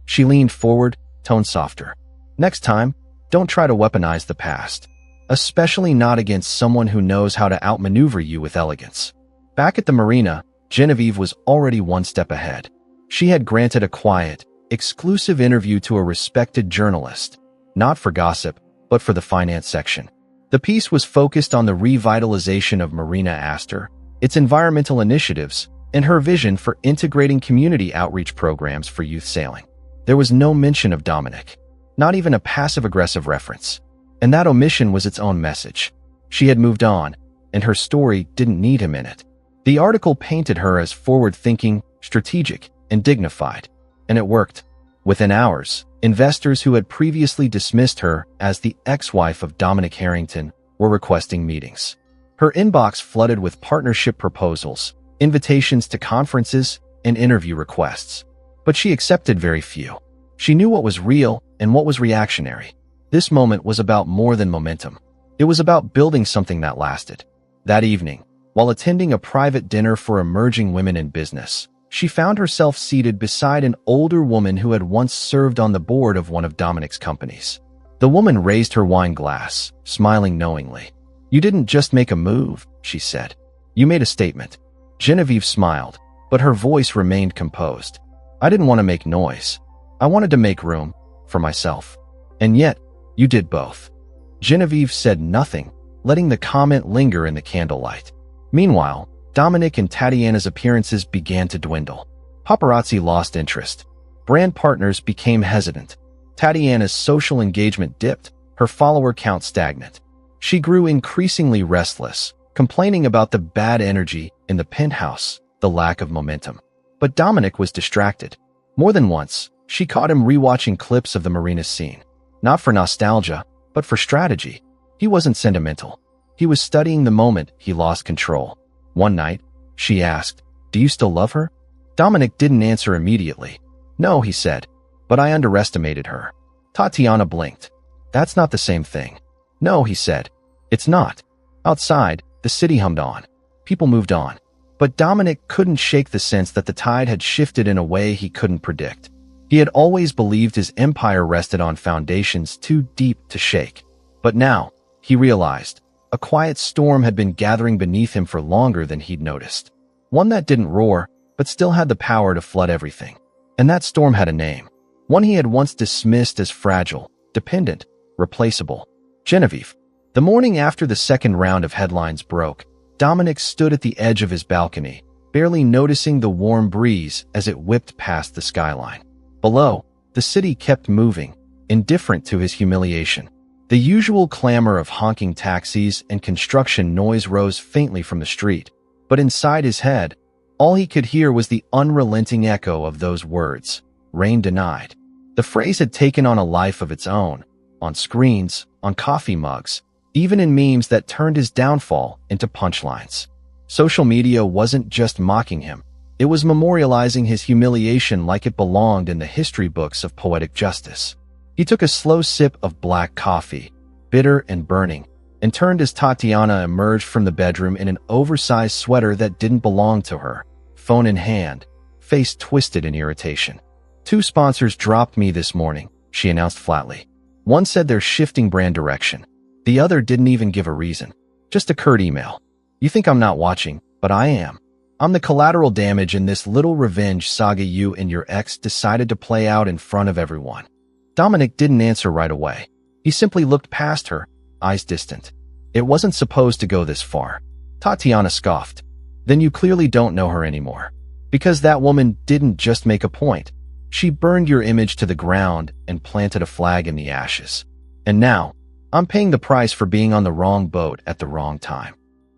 Speaker 1: She leaned forward, tone softer. Next time, don't try to weaponize the past. Especially not against someone who knows how to outmaneuver you with elegance. Back at the marina, Genevieve was already one step ahead. She had granted a quiet, exclusive interview to a respected journalist, not for gossip, but for the finance section. The piece was focused on the revitalization of Marina Astor, its environmental initiatives, and her vision for integrating community outreach programs for youth sailing. There was no mention of Dominic, not even a passive-aggressive reference. And that omission was its own message. She had moved on, and her story didn't need him in it. The article painted her as forward-thinking, strategic, and dignified. And it worked. Within hours, investors who had previously dismissed her as the ex-wife of Dominic Harrington were requesting meetings. Her inbox flooded with partnership proposals, invitations to conferences, and interview requests. But she accepted very few. She knew what was real and what was reactionary. This moment was about more than momentum. It was about building something that lasted. That evening, while attending a private dinner for emerging women in business, she found herself seated beside an older woman who had once served on the board of one of Dominic's companies. The woman raised her wine glass, smiling knowingly. "You didn't just make a move," she said. "You made a statement." Genevieve smiled, but her voice remained composed. "I didn't want to make noise. I wanted to make room for myself. And yet, you did both." Genevieve said nothing, letting the comment linger in the candlelight. Meanwhile, Dominic and Tatiana's appearances began to dwindle. Paparazzi lost interest. Brand partners became hesitant. Tatiana's social engagement dipped, her follower count stagnant. She grew increasingly restless, complaining about the bad energy in the penthouse, the lack of momentum. But Dominic was distracted. More than once, she caught him rewatching clips of the marina scene. Not for nostalgia, but for strategy. He wasn't sentimental. He was studying the moment he lost control. One night, she asked, "Do you still love her?" Dominic didn't answer immediately. "No," he said, "but I underestimated her." Tatiana blinked. "That's not the same thing." "No," he said, "it's not." Outside, the city hummed on. People moved on. But Dominic couldn't shake the sense that the tide had shifted in a way he couldn't predict. He had always believed his empire rested on foundations too deep to shake. But now, he realized, a quiet storm had been gathering beneath him for longer than he'd noticed. One that didn't roar, but still had the power to flood everything. And that storm had a name. One he had once dismissed as fragile, dependent, replaceable. Genevieve. The morning after the second round of headlines broke, Dominic stood at the edge of his balcony, barely noticing the warm breeze as it whipped past the skyline. Below, the city kept moving, indifferent to his humiliation. The usual clamor of honking taxis and construction noise rose faintly from the street, but inside his head, all he could hear was the unrelenting echo of those words, "Rain denied." The phrase had taken on a life of its own, on screens, on coffee mugs, even in memes that turned his downfall into punchlines. Social media wasn't just mocking him. It was memorializing his humiliation like it belonged in the history books of poetic justice. He took a slow sip of black coffee, bitter and burning, and turned as Tatiana emerged from the bedroom in an oversized sweater that didn't belong to her, phone in hand, face twisted in irritation. "Two sponsors dropped me this morning," she announced flatly. One said they're shifting brand direction. The other didn't even give a reason. Just a curt email. "You think I'm not watching, but I am. I'm the collateral damage in this little revenge saga you and your ex decided to play out in front of everyone." Dominic didn't answer right away. He simply looked past her, eyes distant. "It wasn't supposed to go this far." Tatiana scoffed. "Then you clearly don't know her anymore. Because that woman didn't just make a point. She burned your image to the ground and planted a flag in the ashes. And now, I'm paying the price for being on the wrong boat at the wrong time."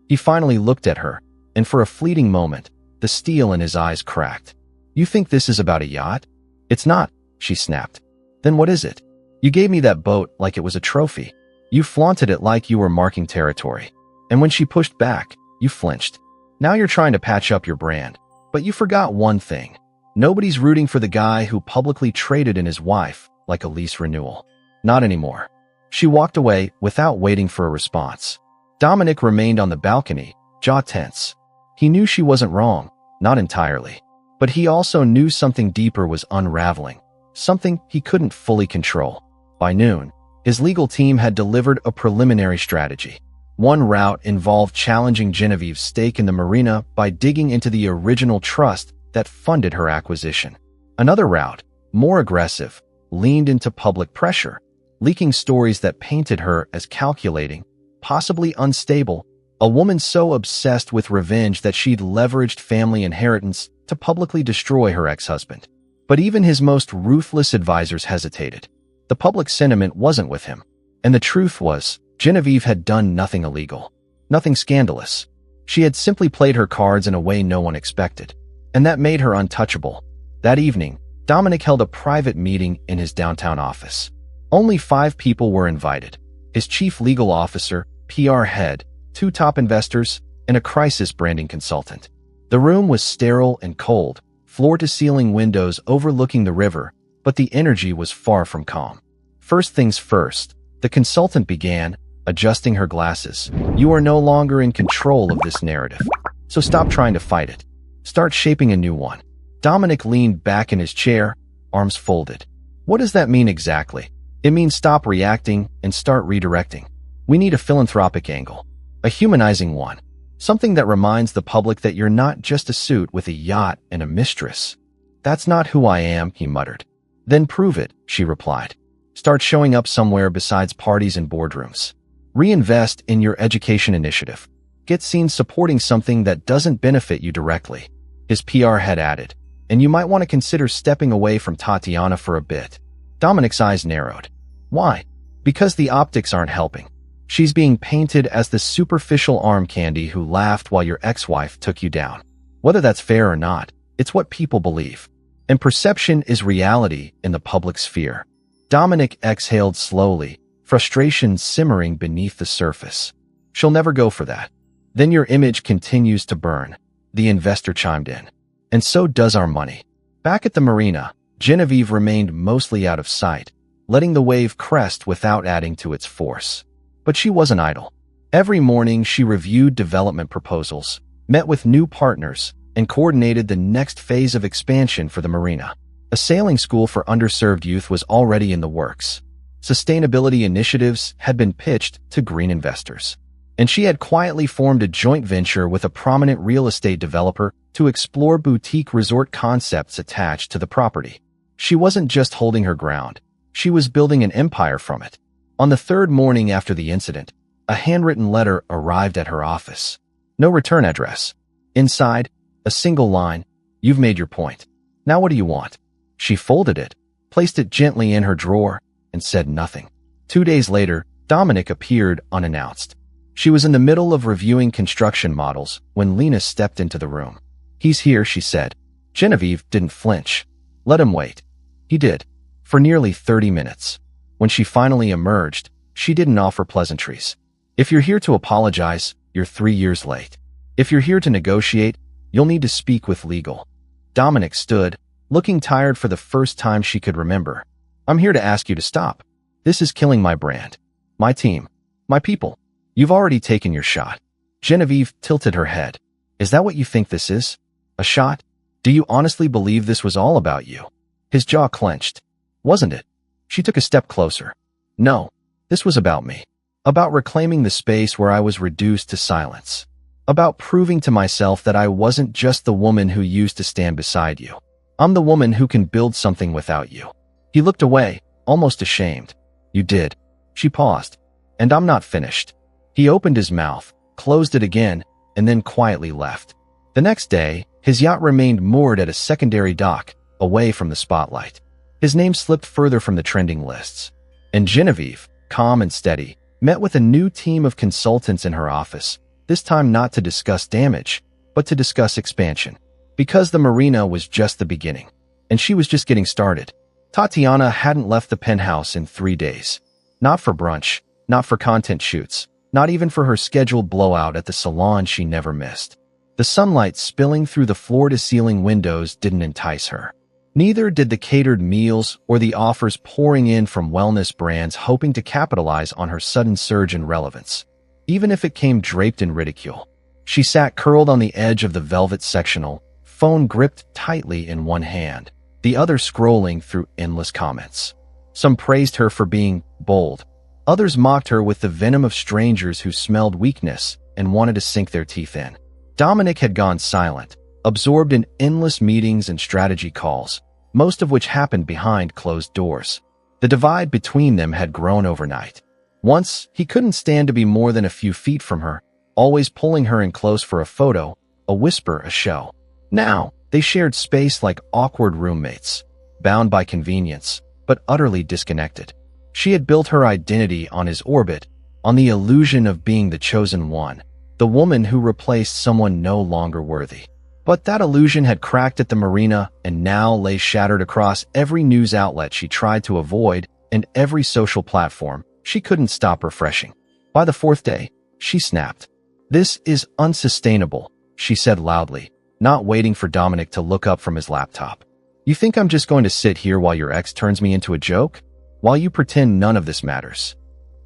Speaker 1: He finally looked at her, and for a fleeting moment, the steel in his eyes cracked. "You think this is about a yacht?" "It's not," she snapped. "Then what is it? You gave me that boat like it was a trophy. You flaunted it like you were marking territory. And when she pushed back, you flinched. Now you're trying to patch up your brand. But you forgot one thing. Nobody's rooting for the guy who publicly traded in his wife like a lease renewal. Not anymore." She walked away without waiting for a response. Dominic remained on the balcony, jaw tense. He knew she wasn't wrong, not entirely. But he also knew something deeper was unraveling, something he couldn't fully control. By noon, his legal team had delivered a preliminary strategy. One route involved challenging Genevieve's stake in the marina by digging into the original trust that funded her acquisition. Another route, more aggressive, leaned into public pressure, leaking stories that painted her as calculating, possibly unstable, a woman so obsessed with revenge that she'd leveraged family inheritance to publicly destroy her ex-husband. But even his most ruthless advisors hesitated. The public sentiment wasn't with him. And the truth was, Genevieve had done nothing illegal, nothing scandalous. She had simply played her cards in a way no one expected. And that made her untouchable. That evening, Dominic held a private meeting in his downtown office. Only 5 people were invited: his chief legal officer, PR head, 2 top investors, and a crisis branding consultant. The room was sterile and cold, floor-to-ceiling windows overlooking the river, but the energy was far from calm. First things first, the consultant began, adjusting her glasses. You are no longer in control of this narrative, so stop trying to fight it. Start shaping a new one. Dominic leaned back in his chair, arms folded. What does that mean exactly? It means stop reacting and start redirecting. We need a philanthropic angle, a humanizing one, something that reminds the public that you're not just a suit with a yacht and a mistress. That's not who I am, he muttered. Then prove it, she replied. Start showing up somewhere besides parties and boardrooms. Reinvest in your education initiative. Get seen supporting something that doesn't benefit you directly. His PR head added, and you might want to consider stepping away from Tatiana for a bit. Dominic's eyes narrowed. Why? Because the optics aren't helping. She's being painted as the superficial arm candy who laughed while your ex-wife took you down. Whether that's fair or not, it's what people believe. And perception is reality in the public sphere. Dominic exhaled slowly, frustration simmering beneath the surface. She'll never go for that. Then your image continues to burn, the investor chimed in. And so does our money. Back at the marina, Genevieve remained mostly out of sight, letting the wave crest without adding to its force. But she wasn't idle. Every morning she reviewed development proposals, met with new partners, and coordinated the next phase of expansion for the marina. A sailing school for underserved youth was already in the works. Sustainability initiatives had been pitched to green investors. And she had quietly formed a joint venture with a prominent real estate developer to explore boutique resort concepts attached to the property. She wasn't just holding her ground. She was building an empire from it. On the 3rd morning after the incident, a handwritten letter arrived at her office. No return address. Inside, a single line, "You've made your point. Now what do you want?" She folded it, placed it gently in her drawer, and said nothing. 2 days later, Dominic appeared unannounced. She was in the middle of reviewing construction models when Lena stepped into the room. "He's here," she said. Genevieve didn't flinch. Let him wait. He did, for nearly 30 minutes. When she finally emerged, she didn't offer pleasantries. If you're here to apologize, you're 3 years late. If you're here to negotiate, you'll need to speak with legal. Dominic stood, looking tired for the first time she could remember. "I'm here to ask you to stop. This is killing my brand, my team, my people. You've already taken your shot." Genevieve tilted her head. "Is that what you think this is? A shot? Do you honestly believe this was all about you?" His jaw clenched. "Wasn't it?" She took a step closer. "No, this was about me. About reclaiming the space where I was reduced to silence. About proving to myself that I wasn't just the woman who used to stand beside you. I'm the woman who can build something without you." He looked away, almost ashamed. "You did." She paused. "And I'm not finished." He opened his mouth, closed it again, and then quietly left. The next day, his yacht remained moored at a secondary dock, away from the spotlight. His name slipped further from the trending lists. And Genevieve, calm and steady, met with a new team of consultants in her office, this time not to discuss damage, but to discuss expansion. Because the marina was just the beginning, and she was just getting started. Tatiana hadn't left the penthouse in 3 days. Not for brunch, not for content shoots, not even for her scheduled blowout at the salon she never missed. The sunlight spilling through the floor-to-ceiling windows didn't entice her. Neither did the catered meals or the offers pouring in from wellness brands hoping to capitalize on her sudden surge in relevance, even if it came draped in ridicule. She sat curled on the edge of the velvet sectional, phone gripped tightly in one hand, the other scrolling through endless comments. Some praised her for being bold. Others mocked her with the venom of strangers who smelled weakness and wanted to sink their teeth in. Dominic had gone silent, absorbed in endless meetings and strategy calls, most of which happened behind closed doors. The divide between them had grown overnight. Once, he couldn't stand to be more than a few feet from her, always pulling her in close for a photo, a whisper, a show. Now, they shared space like awkward roommates, bound by convenience, but utterly disconnected. She had built her identity on his orbit, on the illusion of being the chosen one, the woman who replaced someone no longer worthy. But that illusion had cracked at the marina and now lay shattered across every news outlet she tried to avoid and every social platform she couldn't stop refreshing. By the fourth day, she snapped. "This is unsustainable," she said loudly, not waiting for Dominic to look up from his laptop. "You think I'm just going to sit here while your ex turns me into a joke? While you pretend none of this matters?"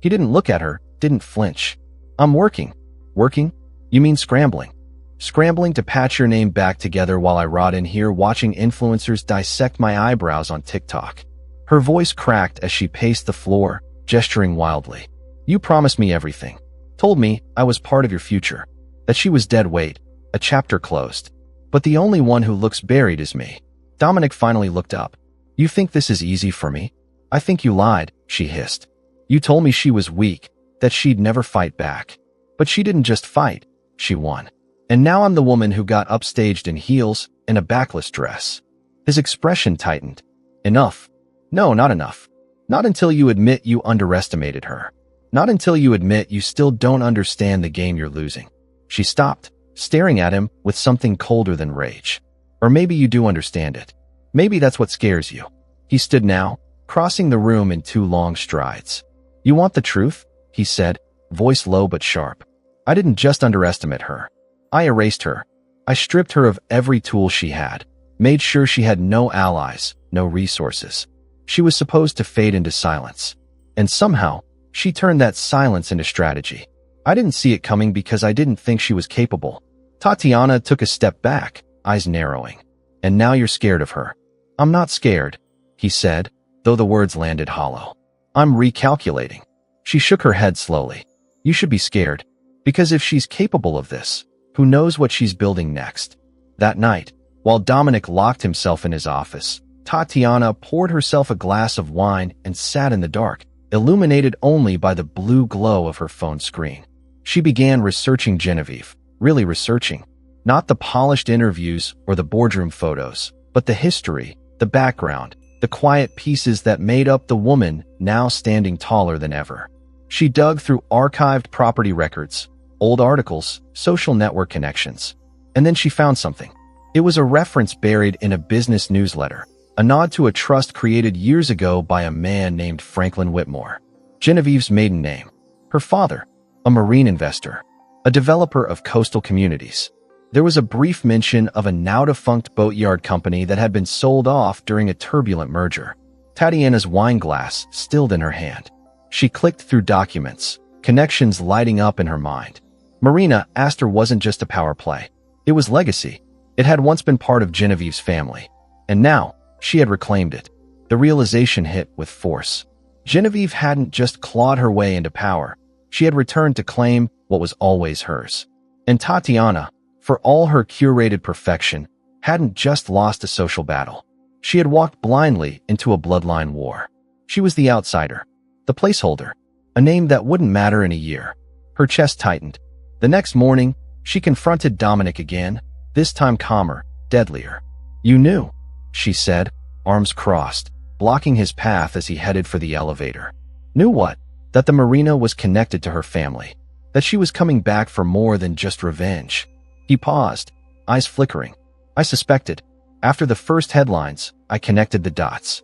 Speaker 1: He didn't look at her, didn't flinch. "I'm working." "Working? You mean scrambling? Scrambling to patch your name back together while I rot in here watching influencers dissect my eyebrows on TikTok." Her voice cracked as she paced the floor, gesturing wildly. "You promised me everything. Told me I was part of your future. That she was dead weight, a chapter closed. But the only one who looks buried is me." Dominic finally looked up. "You think this is easy for me? I think you lied," she hissed. "You told me she was weak, that she'd never fight back. But she didn't just fight, she won. And now I'm the woman who got upstaged in heels and a backless dress." His expression tightened. "Enough. No, not enough. Not until you admit you underestimated her. Not until you admit you still don't understand the game you're losing." She stopped, staring at him with something colder than rage. "Or maybe you do understand it. Maybe that's what scares you." He stood now, crossing the room in 2 long strides. "You want the truth?" he said, voice low but sharp. "I didn't just underestimate her. I erased her. I stripped her of every tool she had, made sure she had no allies, no resources. She was supposed to fade into silence. And somehow, she turned that silence into strategy. I didn't see it coming because I didn't think she was capable." Tatiana took a step back, eyes narrowing. "And now you're scared of her." "I'm not scared," he said, though the words landed hollow. "I'm recalculating." She shook her head slowly. "You should be scared. Because if she's capable of this, who knows what she's building next?" That night, while Dominic locked himself in his office, Tatiana poured herself a glass of wine and sat in the dark, illuminated only by the blue glow of her phone screen. She began researching Genevieve, really researching. Not the polished interviews or the boardroom photos, but the history, the background, the quiet pieces that made up the woman now standing taller than ever. She dug through archived property records, old articles, social network connections. And then she found something. It was a reference buried in a business newsletter, a nod to a trust created years ago by a man named Franklin Whitmore. Genevieve's maiden name. Her father, a marine investor, a developer of coastal communities. There was a brief mention of a now-defunct boatyard company that had been sold off during a turbulent merger. Tatiana's wine glass stilled in her hand. She clicked through documents, connections lighting up in her mind. Marina asked her wasn't just a power play. It was legacy. It had once been part of Genevieve's family. And now, she had reclaimed it. The realization hit with force. Genevieve hadn't just clawed her way into power. She had returned to claim what was always hers. And Tatiana, for all her curated perfection, hadn't just lost a social battle. She had walked blindly into a bloodline war. She was the outsider, the placeholder, a name that wouldn't matter in a year. Her chest tightened. The next morning, she confronted Dominic again, this time calmer, deadlier. "You knew," she said, arms crossed, blocking his path as he headed for the elevator. "Knew what?" "That the marina was connected to her family. That she was coming back for more than just revenge." He paused, eyes flickering. "I suspected. After the first headlines, I connected the dots."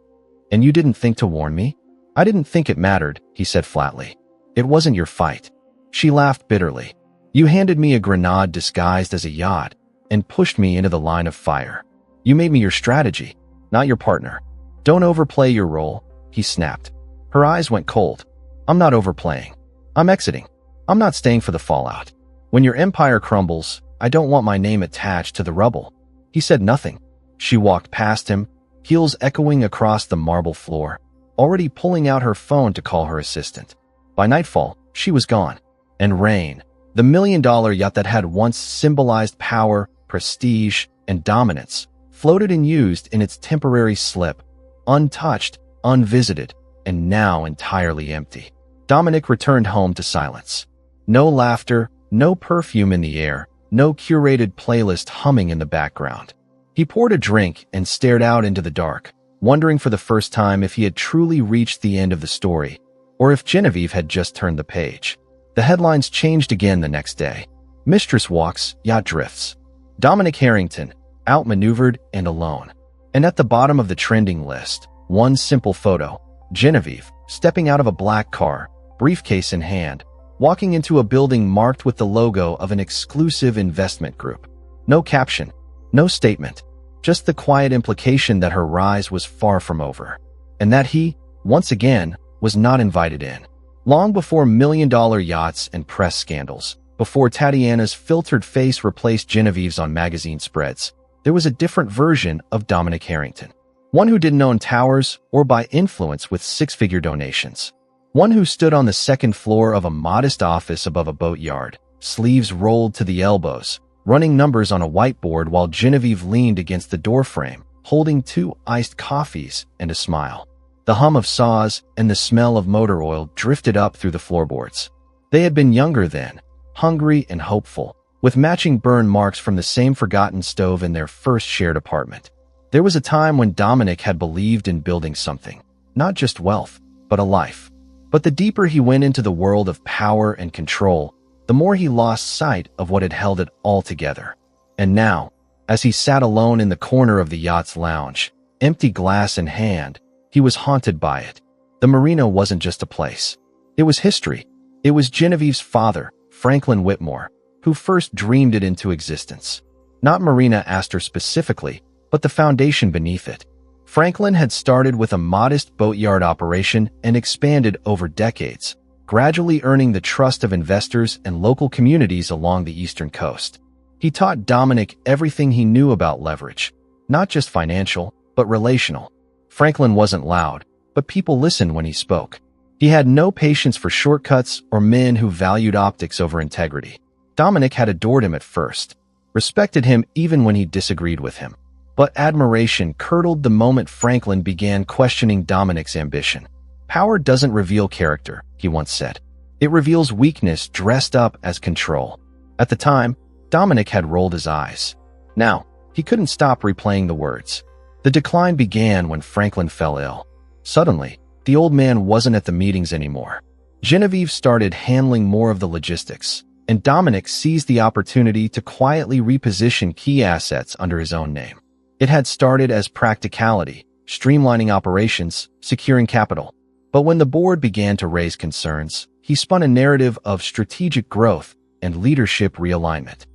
Speaker 1: "And you didn't think to warn me?" "I didn't think it mattered," he said flatly. "It wasn't your fight." She laughed bitterly. "You handed me a grenade disguised as a yacht and pushed me into the line of fire. You made me your strategy, not your partner. Don't overplay your role," he snapped. Her eyes went cold. "I'm not overplaying. I'm exiting. I'm not staying for the fallout. When your empire crumbles, I don't want my name attached to the rubble." He said nothing. She walked past him, heels echoing across the marble floor, already pulling out her phone to call her assistant. By nightfall, she was gone. And Rain, the million-dollar yacht that had once symbolized power, prestige, and dominance, floated unused in its temporary slip, untouched, unvisited, and now entirely empty. Dominic returned home to silence. No laughter, no perfume in the air, no curated playlist humming in the background. He poured a drink and stared out into the dark, wondering for the first time if he had truly reached the end of the story, or if Genevieve had just turned the page. The headlines changed again the next day. Mistress walks, yacht drifts. Dominic Harrington, outmaneuvered and alone. And at the bottom of the trending list, one simple photo, Genevieve, stepping out of a black car, briefcase in hand, walking into a building marked with the logo of an exclusive investment group. No caption, no statement, just the quiet implication that her rise was far from over, and that he, once again, was not invited in. Long before million-dollar yachts and press scandals, before Tatiana's filtered face replaced Genevieve's on magazine spreads, there was a different version of Dominic Harrington. One who didn't own towers or buy influence with six-figure donations. One who stood on the second floor of a modest office above a boatyard, sleeves rolled to the elbows, running numbers on a whiteboard while Genevieve leaned against the doorframe, holding 2 iced coffees and a smile. The hum of saws and the smell of motor oil drifted up through the floorboards. They had been younger then, hungry and hopeful, with matching burn marks from the same forgotten stove in their first shared apartment. There was a time when Dominic had believed in building something, not just wealth, but a life. But the deeper he went into the world of power and control, the more he lost sight of what had held it all together. And now, as he sat alone in the corner of the yacht's lounge, empty glass in hand, he was haunted by it. The marina wasn't just a place. It was history. It was Genevieve's father, Franklin Whitmore, who first dreamed it into existence. Not Marina Astor specifically, but the foundation beneath it. Franklin had started with a modest boatyard operation and expanded over decades, gradually earning the trust of investors and local communities along the eastern coast. He taught Dominic everything he knew about leverage, not just financial, but relational. Franklin wasn't loud, but people listened when he spoke. He had no patience for shortcuts or men who valued optics over integrity. Dominic had adored him at first, respected him even when he disagreed with him. But admiration curdled the moment Franklin began questioning Dominic's ambition. Power doesn't reveal character, he once said. It reveals weakness dressed up as control. At the time, Dominic had rolled his eyes. Now, he couldn't stop replaying the words. The decline began when Franklin fell ill. Suddenly, the old man wasn't at the meetings anymore. Genevieve started handling more of the logistics, and Dominic seized the opportunity to quietly reposition key assets under his own name. It had started as practicality, streamlining operations, securing capital. But when the board began to raise concerns, he spun a narrative of strategic growth and leadership realignment.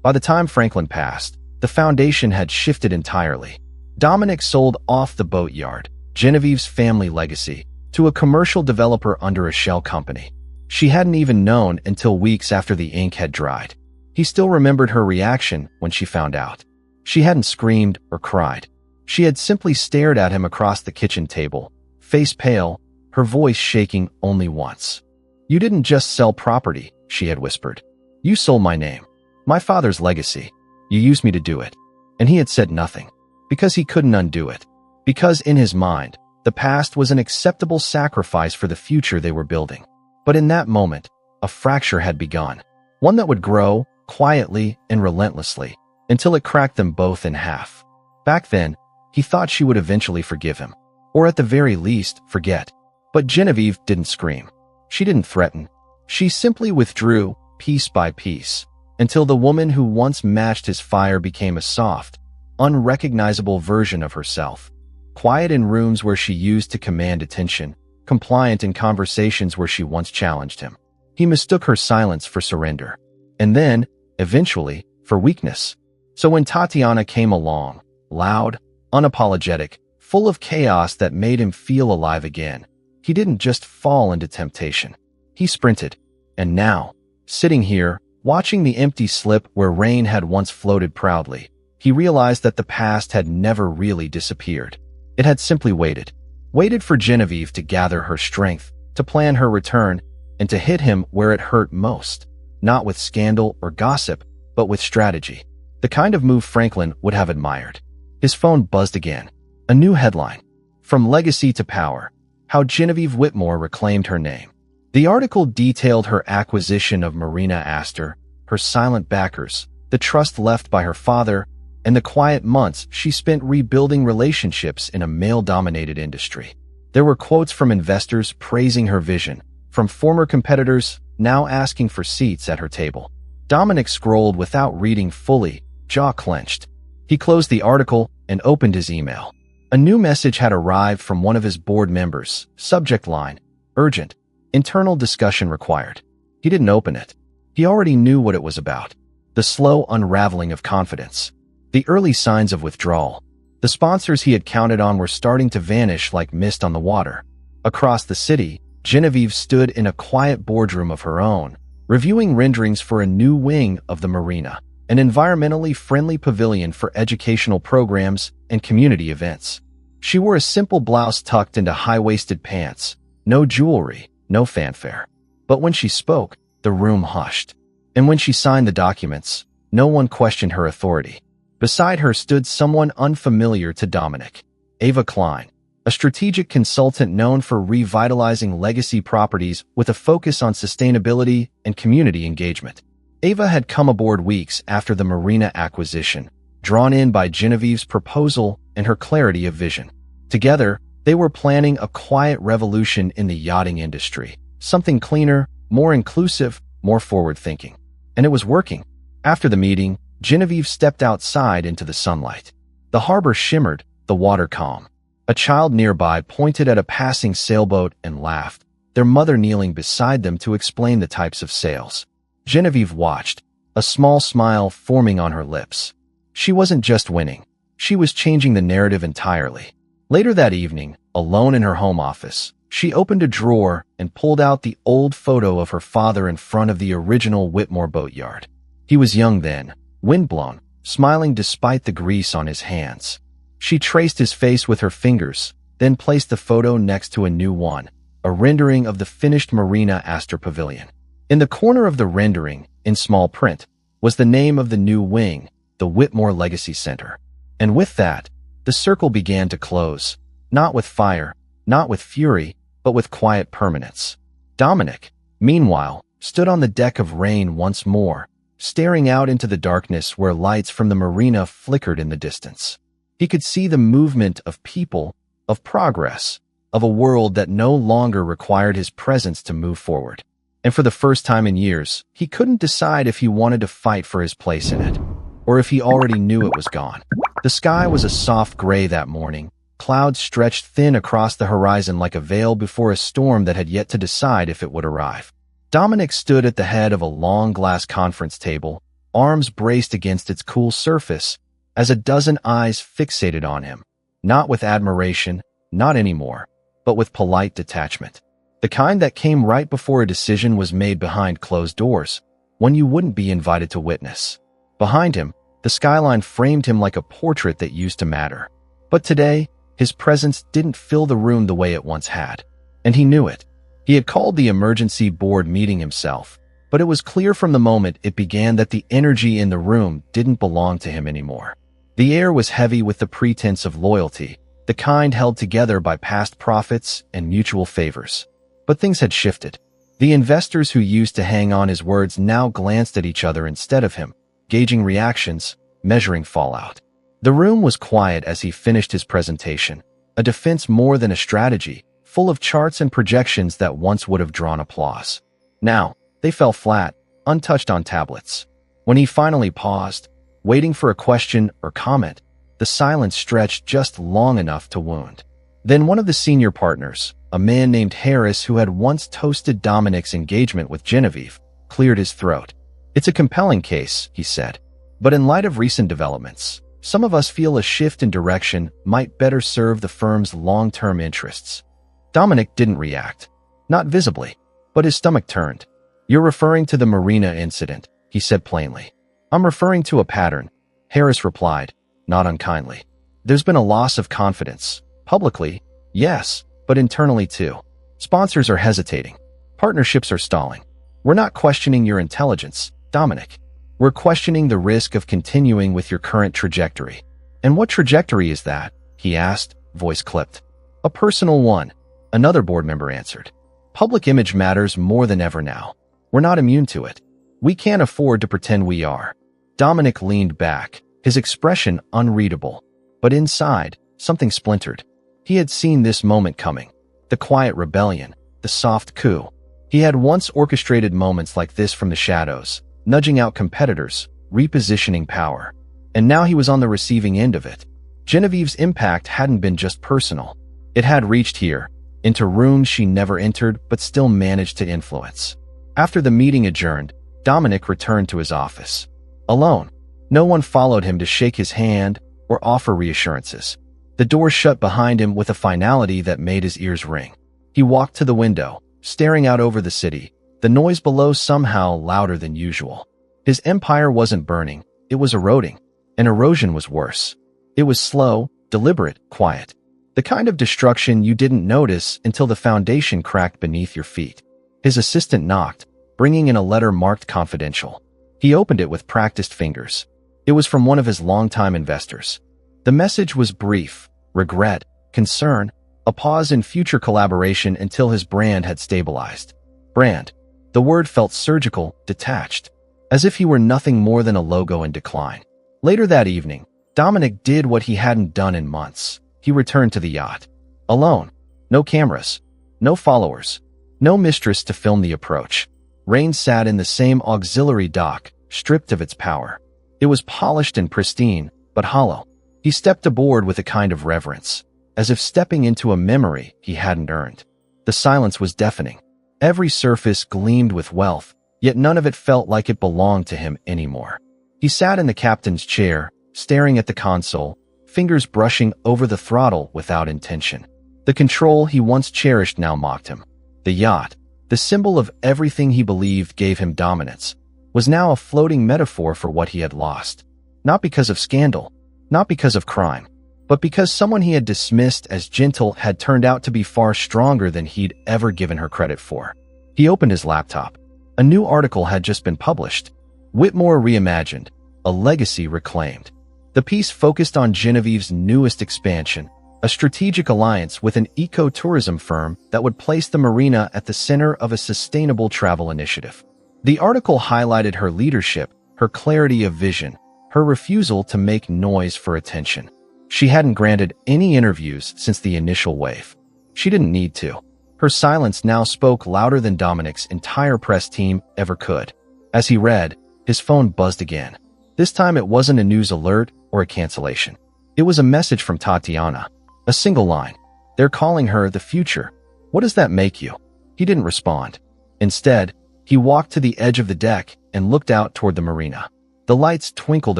Speaker 1: By the time Franklin passed, the foundation had shifted entirely. Dominic sold off the boatyard, Genevieve's family legacy, to a commercial developer under a shell company. She hadn't even known until weeks after the ink had dried. He still remembered her reaction when she found out. She hadn't screamed or cried. She had simply stared at him across the kitchen table, face pale, her voice shaking only once. "You didn't just sell property," she had whispered. "You sold my name, my father's legacy. You used me to do it." And he had said nothing, because he couldn't undo it. Because in his mind, the past was an acceptable sacrifice for the future they were building. But in that moment, a fracture had begun, one that would grow quietly and relentlessly until it cracked them both in half. Back then, he thought she would eventually forgive him, or at the very least, forget. But Genevieve didn't scream. She didn't threaten. She simply withdrew, piece by piece, until the woman who once matched his fire became a soft, unrecognizable version of herself. Quiet in rooms where she used to command attention, compliant in conversations where she once challenged him. He mistook her silence for surrender, and then, eventually, for weakness. So when Tatiana came along, loud, unapologetic, full of chaos that made him feel alive again, he didn't just fall into temptation. He sprinted. And now, sitting here, watching the empty slip where Rain had once floated proudly, he realized that the past had never really disappeared. It had simply waited. Waited for Genevieve to gather her strength, to plan her return, and to hit him where it hurt most, not with scandal or gossip, but with strategy. The kind of move Franklin would have admired. His phone buzzed again. A new headline. From Legacy to Power. How Genevieve Whitmore Reclaimed Her Name. The article detailed her acquisition of Marina Astor, her silent backers, the trust left by her father, and the quiet months she spent rebuilding relationships in a male-dominated industry. There were quotes from investors praising her vision, from former competitors now asking for seats at her table. Dominic scrolled without reading fully, jaw clenched. He closed the article and opened his email. A new message had arrived from one of his board members. Subject line: urgent. Internal discussion required. He didn't open it. He already knew what it was about. The slow unraveling of confidence. The early signs of withdrawal. The sponsors he had counted on were starting to vanish like mist on the water. Across the city, Genevieve stood in a quiet boardroom of her own, reviewing renderings for a new wing of the marina, an environmentally friendly pavilion for educational programs and community events. She wore a simple blouse tucked into high-waisted pants, no jewelry, no fanfare. But when she spoke, the room hushed. And when she signed the documents, no one questioned her authority. Beside her stood someone unfamiliar to Dominic. Ava Klein, a strategic consultant known for revitalizing legacy properties with a focus on sustainability and community engagement. Ava had come aboard weeks after the marina acquisition, drawn in by Genevieve's proposal and her clarity of vision. Together, they were planning a quiet revolution in the yachting industry, something cleaner, more inclusive, more forward-thinking. And it was working. After the meeting, Genevieve stepped outside into the sunlight. The harbor shimmered, the water calm. A child nearby pointed at a passing sailboat and laughed, their mother kneeling beside them to explain the types of sails. Genevieve watched, a small smile forming on her lips. She wasn't just winning. She was changing the narrative entirely. Later that evening, alone in her home office, she opened a drawer and pulled out the old photo of her father in front of the original Whitmore boatyard. He was young then, windblown, smiling despite the grease on his hands. She traced his face with her fingers, then placed the photo next to a new one, a rendering of the finished Marina Astor Pavilion. In the corner of the rendering, in small print, was the name of the new wing, the Whitmore Legacy Center. And with that, the circle began to close, not with fire, not with fury, but with quiet permanence. Dominic, meanwhile, stood on the deck of Rain once more, staring out into the darkness where lights from the marina flickered in the distance. He could see the movement of people, of progress, of a world that no longer required his presence to move forward. And for the first time in years, he couldn't decide if he wanted to fight for his place in it, or if he already knew it was gone. The sky was a soft gray that morning. Clouds stretched thin across the horizon like a veil before a storm that had yet to decide if it would arrive. Dominic stood at the head of a long glass conference table, arms braced against its cool surface, as a dozen eyes fixated on him, not with admiration, not anymore, but with polite detachment. The kind that came right before a decision was made behind closed doors, one you wouldn't be invited to witness. Behind him, the skyline framed him like a portrait that used to matter. But today, his presence didn't fill the room the way it once had. And he knew it. He had called the emergency board meeting himself, but it was clear from the moment it began that the energy in the room didn't belong to him anymore. The air was heavy with the pretense of loyalty, the kind held together by past profits and mutual favors. But things had shifted. The investors who used to hang on his words now glanced at each other instead of him, gauging reactions, measuring fallout. The room was quiet as he finished his presentation, a defense more than a strategy, full of charts and projections that once would have drawn applause. Now, they fell flat, untouched on tablets. When he finally paused, waiting for a question or comment, the silence stretched just long enough to wound. Then one of the senior partners, a man named Harris who had once toasted Dominic's engagement with Genevieve, cleared his throat. "It's a compelling case," he said. "But in light of recent developments, some of us feel a shift in direction might better serve the firm's long-term interests." Dominic didn't react. Not visibly, but his stomach turned. "You're referring to the marina incident," he said plainly. "I'm referring to a pattern," Harris replied, not unkindly. "There's been a loss of confidence. Publicly, yes, but internally too. Sponsors are hesitating. Partnerships are stalling. We're not questioning your intelligence, Dominic. We're questioning the risk of continuing with your current trajectory. And what trajectory is that? He asked, voice clipped. A personal one, another board member answered. Public image matters more than ever now. We're not immune to it. We can't afford to pretend we are. Dominic leaned back, his expression unreadable. But inside, something splintered. He had seen this moment coming. The quiet rebellion, the soft coup. He had once orchestrated moments like this from the shadows, nudging out competitors, repositioning power. And now he was on the receiving end of it. Genevieve's impact hadn't been just personal. It had reached here, into rooms she never entered but still managed to influence. After the meeting adjourned, Dominic returned to his office. Alone. No one followed him to shake his hand or offer reassurances. The door shut behind him with a finality that made his ears ring. He walked to the window, staring out over the city, the noise below somehow louder than usual. His empire wasn't burning, it was eroding. And erosion was worse. It was slow, deliberate, quiet. The kind of destruction you didn't notice until the foundation cracked beneath your feet. His assistant knocked, bringing in a letter marked confidential. He opened it with practiced fingers. It was from one of his longtime investors. The message was brief: regret, concern, a pause in future collaboration until his brand had stabilized. Brand. The word felt surgical, detached, as if he were nothing more than a logo in decline. Later that evening, Dominic did what he hadn't done in months. He returned to the yacht. Alone. No cameras. No followers. No mistress to film the approach. Rain sat in the same auxiliary dock, stripped of its power. It was polished and pristine, but hollow. He stepped aboard with a kind of reverence, as if stepping into a memory he hadn't earned. The silence was deafening. Every surface gleamed with wealth, yet none of it felt like it belonged to him anymore. He sat in the captain's chair, staring at the console, fingers brushing over the throttle without intention. The control he once cherished now mocked him. The yacht, the symbol of everything he believed gave him dominance, was now a floating metaphor for what he had lost. Not because of scandal, not because of crime, but because someone he had dismissed as gentle had turned out to be far stronger than he'd ever given her credit for. He opened his laptop. A new article had just been published. Whitmore reimagined, a legacy reclaimed. The piece focused on Genevieve's newest expansion, a strategic alliance with an eco-tourism firm that would place the marina at the center of a sustainable travel initiative. The article highlighted her leadership, her clarity of vision, her refusal to make noise for attention. She hadn't granted any interviews since the initial wave. She didn't need to. Her silence now spoke louder than Dominic's entire press team ever could. As he read, his phone buzzed again. This time it wasn't a news alert or a cancellation. It was a message from Tatiana. A single line. They're calling her the future. What does that make you? He didn't respond. Instead, he walked to the edge of the deck and looked out toward the marina. The lights twinkled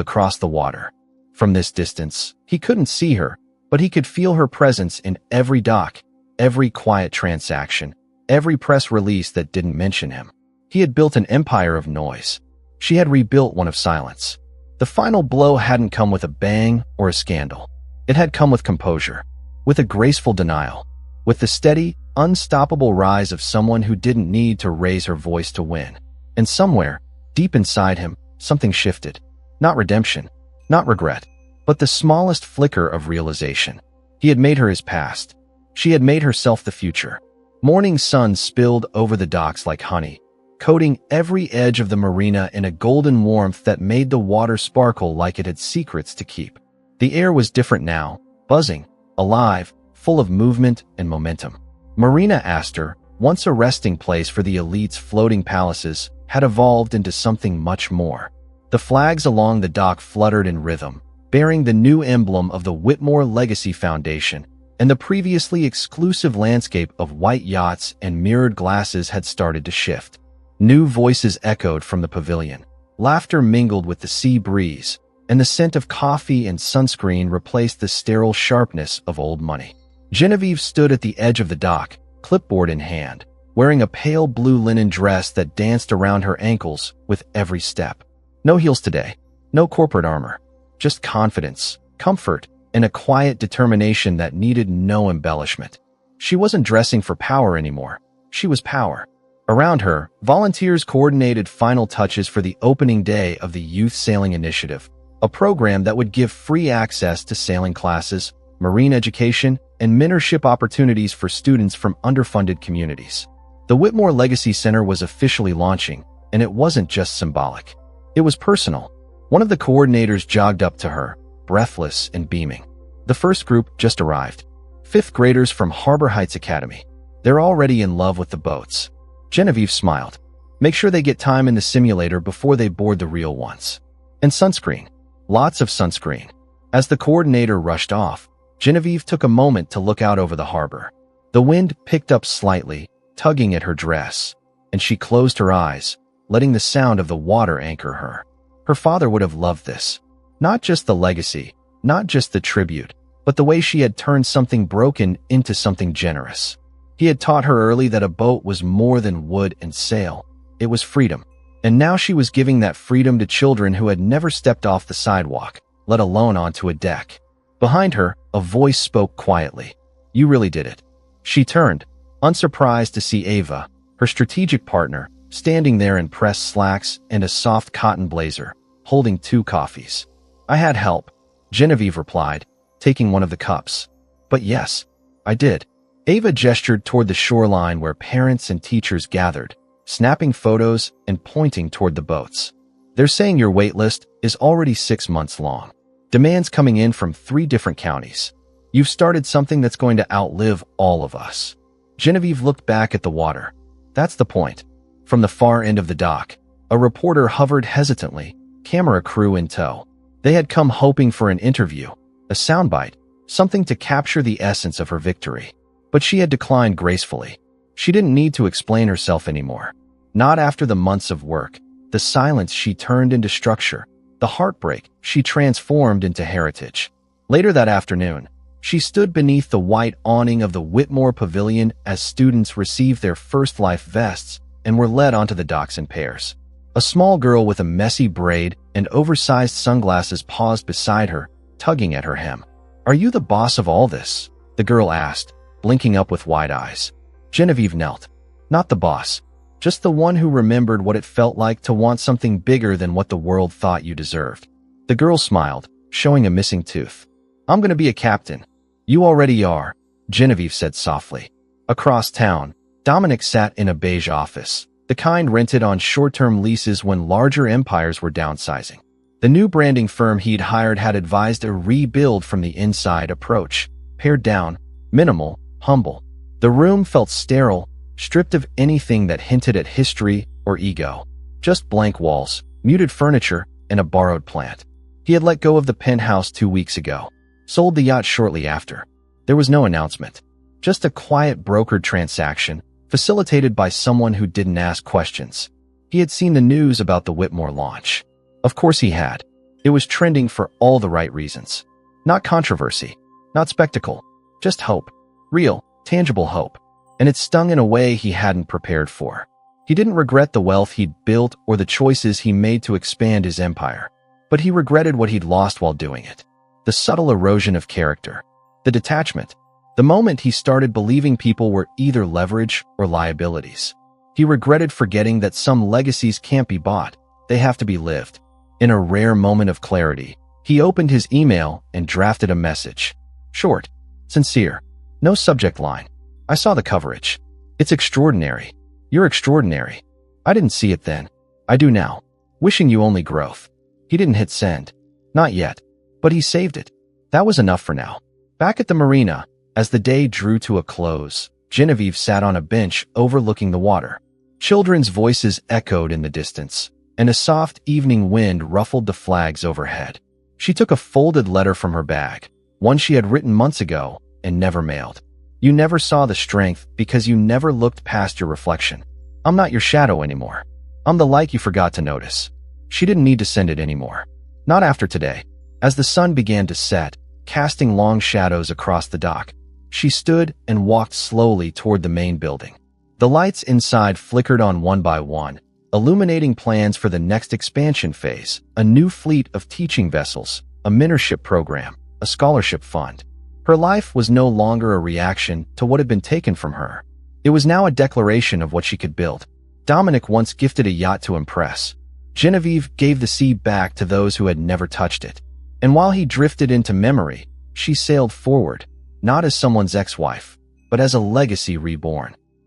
Speaker 1: across the water. From this distance, he couldn't see her, but he could feel her presence in every dock, every quiet transaction, every press release that didn't mention him. He had built an empire of noise. She had rebuilt one of silence. The final blow hadn't come with a bang or a scandal. It had come with composure, with a graceful denial, with the steady, unstoppable rise of someone who didn't need to raise her voice to win. And somewhere, deep inside him, something shifted. Not redemption, not regret, but the smallest flicker of realization. He had made her his past. She had made herself the future. Morning sun spilled over the docks like honey, coating every edge of the marina in a golden warmth that made the water sparkle like it had secrets to keep. The air was different now, buzzing, alive, full of movement and momentum. Marina Astor, once a resting place for the elite's floating palaces, had evolved into something much more. The flags along the dock fluttered in rhythm, bearing the new emblem of the Whitmore Legacy Foundation, and the previously exclusive landscape of white yachts and mirrored glasses had started to shift. New voices echoed from the pavilion. Laughter mingled with the sea breeze, and the scent of coffee and sunscreen replaced the sterile sharpness of old money. Genevieve stood at the edge of the dock, clipboard in hand, wearing a pale blue linen dress that danced around her ankles with every step. No heels today, no corporate armor, just confidence, comfort, and a quiet determination that needed no embellishment. She wasn't dressing for power anymore. She was power. Around her, volunteers coordinated final touches for the opening day of the Youth Sailing Initiative, a program that would give free access to sailing classes, marine education, and mentorship opportunities for students from underfunded communities. The Whitmore Legacy Center was officially launching, and it wasn't just symbolic. It was personal. One of the coordinators jogged up to her, breathless and beaming. The first group just arrived. 5th graders from Harbor Heights Academy. They're already in love with the boats. Genevieve smiled. Make sure they get time in the simulator before they board the real ones. And sunscreen. Lots of sunscreen. As the coordinator rushed off, Genevieve took a moment to look out over the harbor. The wind picked up slightly, tugging at her dress, and she closed her eyes, letting the sound of the water anchor her. Her father would have loved this. Not just the legacy, not just the tribute, but the way she had turned something broken into something generous. He had taught her early that a boat was more than wood and sail. It was freedom. And now she was giving that freedom to children who had never stepped off the sidewalk, let alone onto a deck. Behind her, a voice spoke quietly. You really did it. She turned, unsurprised to see Ava, her strategic partner, standing there in pressed slacks and a soft cotton blazer, holding 2 coffees. I had help, Genevieve replied, taking one of the cups. But yes, I did. Ava gestured toward the shoreline where parents and teachers gathered, snapping photos and pointing toward the boats. They're saying your wait list is already 6 months long. Demands coming in from 3 different counties. You've started something that's going to outlive all of us. Genevieve looked back at the water. That's the point. From the far end of the dock, a reporter hovered hesitantly, camera crew in tow. They had come hoping for an interview, a soundbite, something to capture the essence of her victory. But she had declined gracefully. She didn't need to explain herself anymore. Not after the months of work, the silence she turned into structure, the heartbreak she transformed into heritage. Later that afternoon, she stood beneath the white awning of the Whitmore Pavilion as students received their first life vests and were led onto the docks in pairs. A small girl with a messy braid and oversized sunglasses paused beside her, tugging at her hem. Are you the boss of all this? The girl asked, blinking up with wide eyes. Genevieve knelt. Not the boss, just the one who remembered what it felt like to want something bigger than what the world thought you deserved. The girl smiled, showing a missing tooth. I'm going to be a captain. You already are, Genevieve said softly. Across town, Dominic sat in a beige office, the kind rented on short-term leases when larger empires were downsizing. The new branding firm he'd hired had advised a rebuild from the inside approach, pared down, minimal, humble. The room felt sterile, stripped of anything that hinted at history or ego. Just blank walls, muted furniture, and a borrowed plant. He had let go of the penthouse 2 weeks ago, sold the yacht shortly after. There was no announcement, just a quiet brokered transaction, facilitated by someone who didn't ask questions. He had seen the news about the Whitmore launch. Of course he had. It was trending for all the right reasons. Not controversy, not spectacle, just hope. Real, tangible hope. And it stung in a way he hadn't prepared for. He didn't regret the wealth he'd built or the choices he made to expand his empire. But he regretted what he'd lost while doing it. The subtle erosion of character. The detachment. The moment he started believing people were either leverage or liabilities. He regretted forgetting that some legacies can't be bought, they have to be lived. In a rare moment of clarity, he opened his email and drafted a message. Short, sincere, no subject line. I saw the coverage. It's extraordinary. You're extraordinary. I didn't see it then. I do now. Wishing you only growth. He didn't hit send. Not yet. But he saved it. That was enough for now. Back at the marina, as the day drew to a close, Genevieve sat on a bench overlooking the water. Children's voices echoed in the distance, and a soft evening wind ruffled the flags overhead. She took a folded letter from her bag, one she had written months ago and never mailed. You never saw the strength because you never looked past your reflection. I'm not your shadow anymore. I'm the light you forgot to notice. She didn't need to send it anymore. Not after today. As the sun began to set, casting long shadows across the dock, she stood and walked slowly toward the main building. The lights inside flickered on one by one, illuminating plans for the next expansion phase, a new fleet of teaching vessels, a mentorship program, a scholarship fund. Her life was no longer a reaction to what had been taken from her. It was now a declaration of what she could build, Dominic once gifted a yacht to impress. Genevieve gave the sea back to those who had never touched it. And while he drifted into memory, she sailed forward, not as someone's ex-wife, but as a legacy reborn.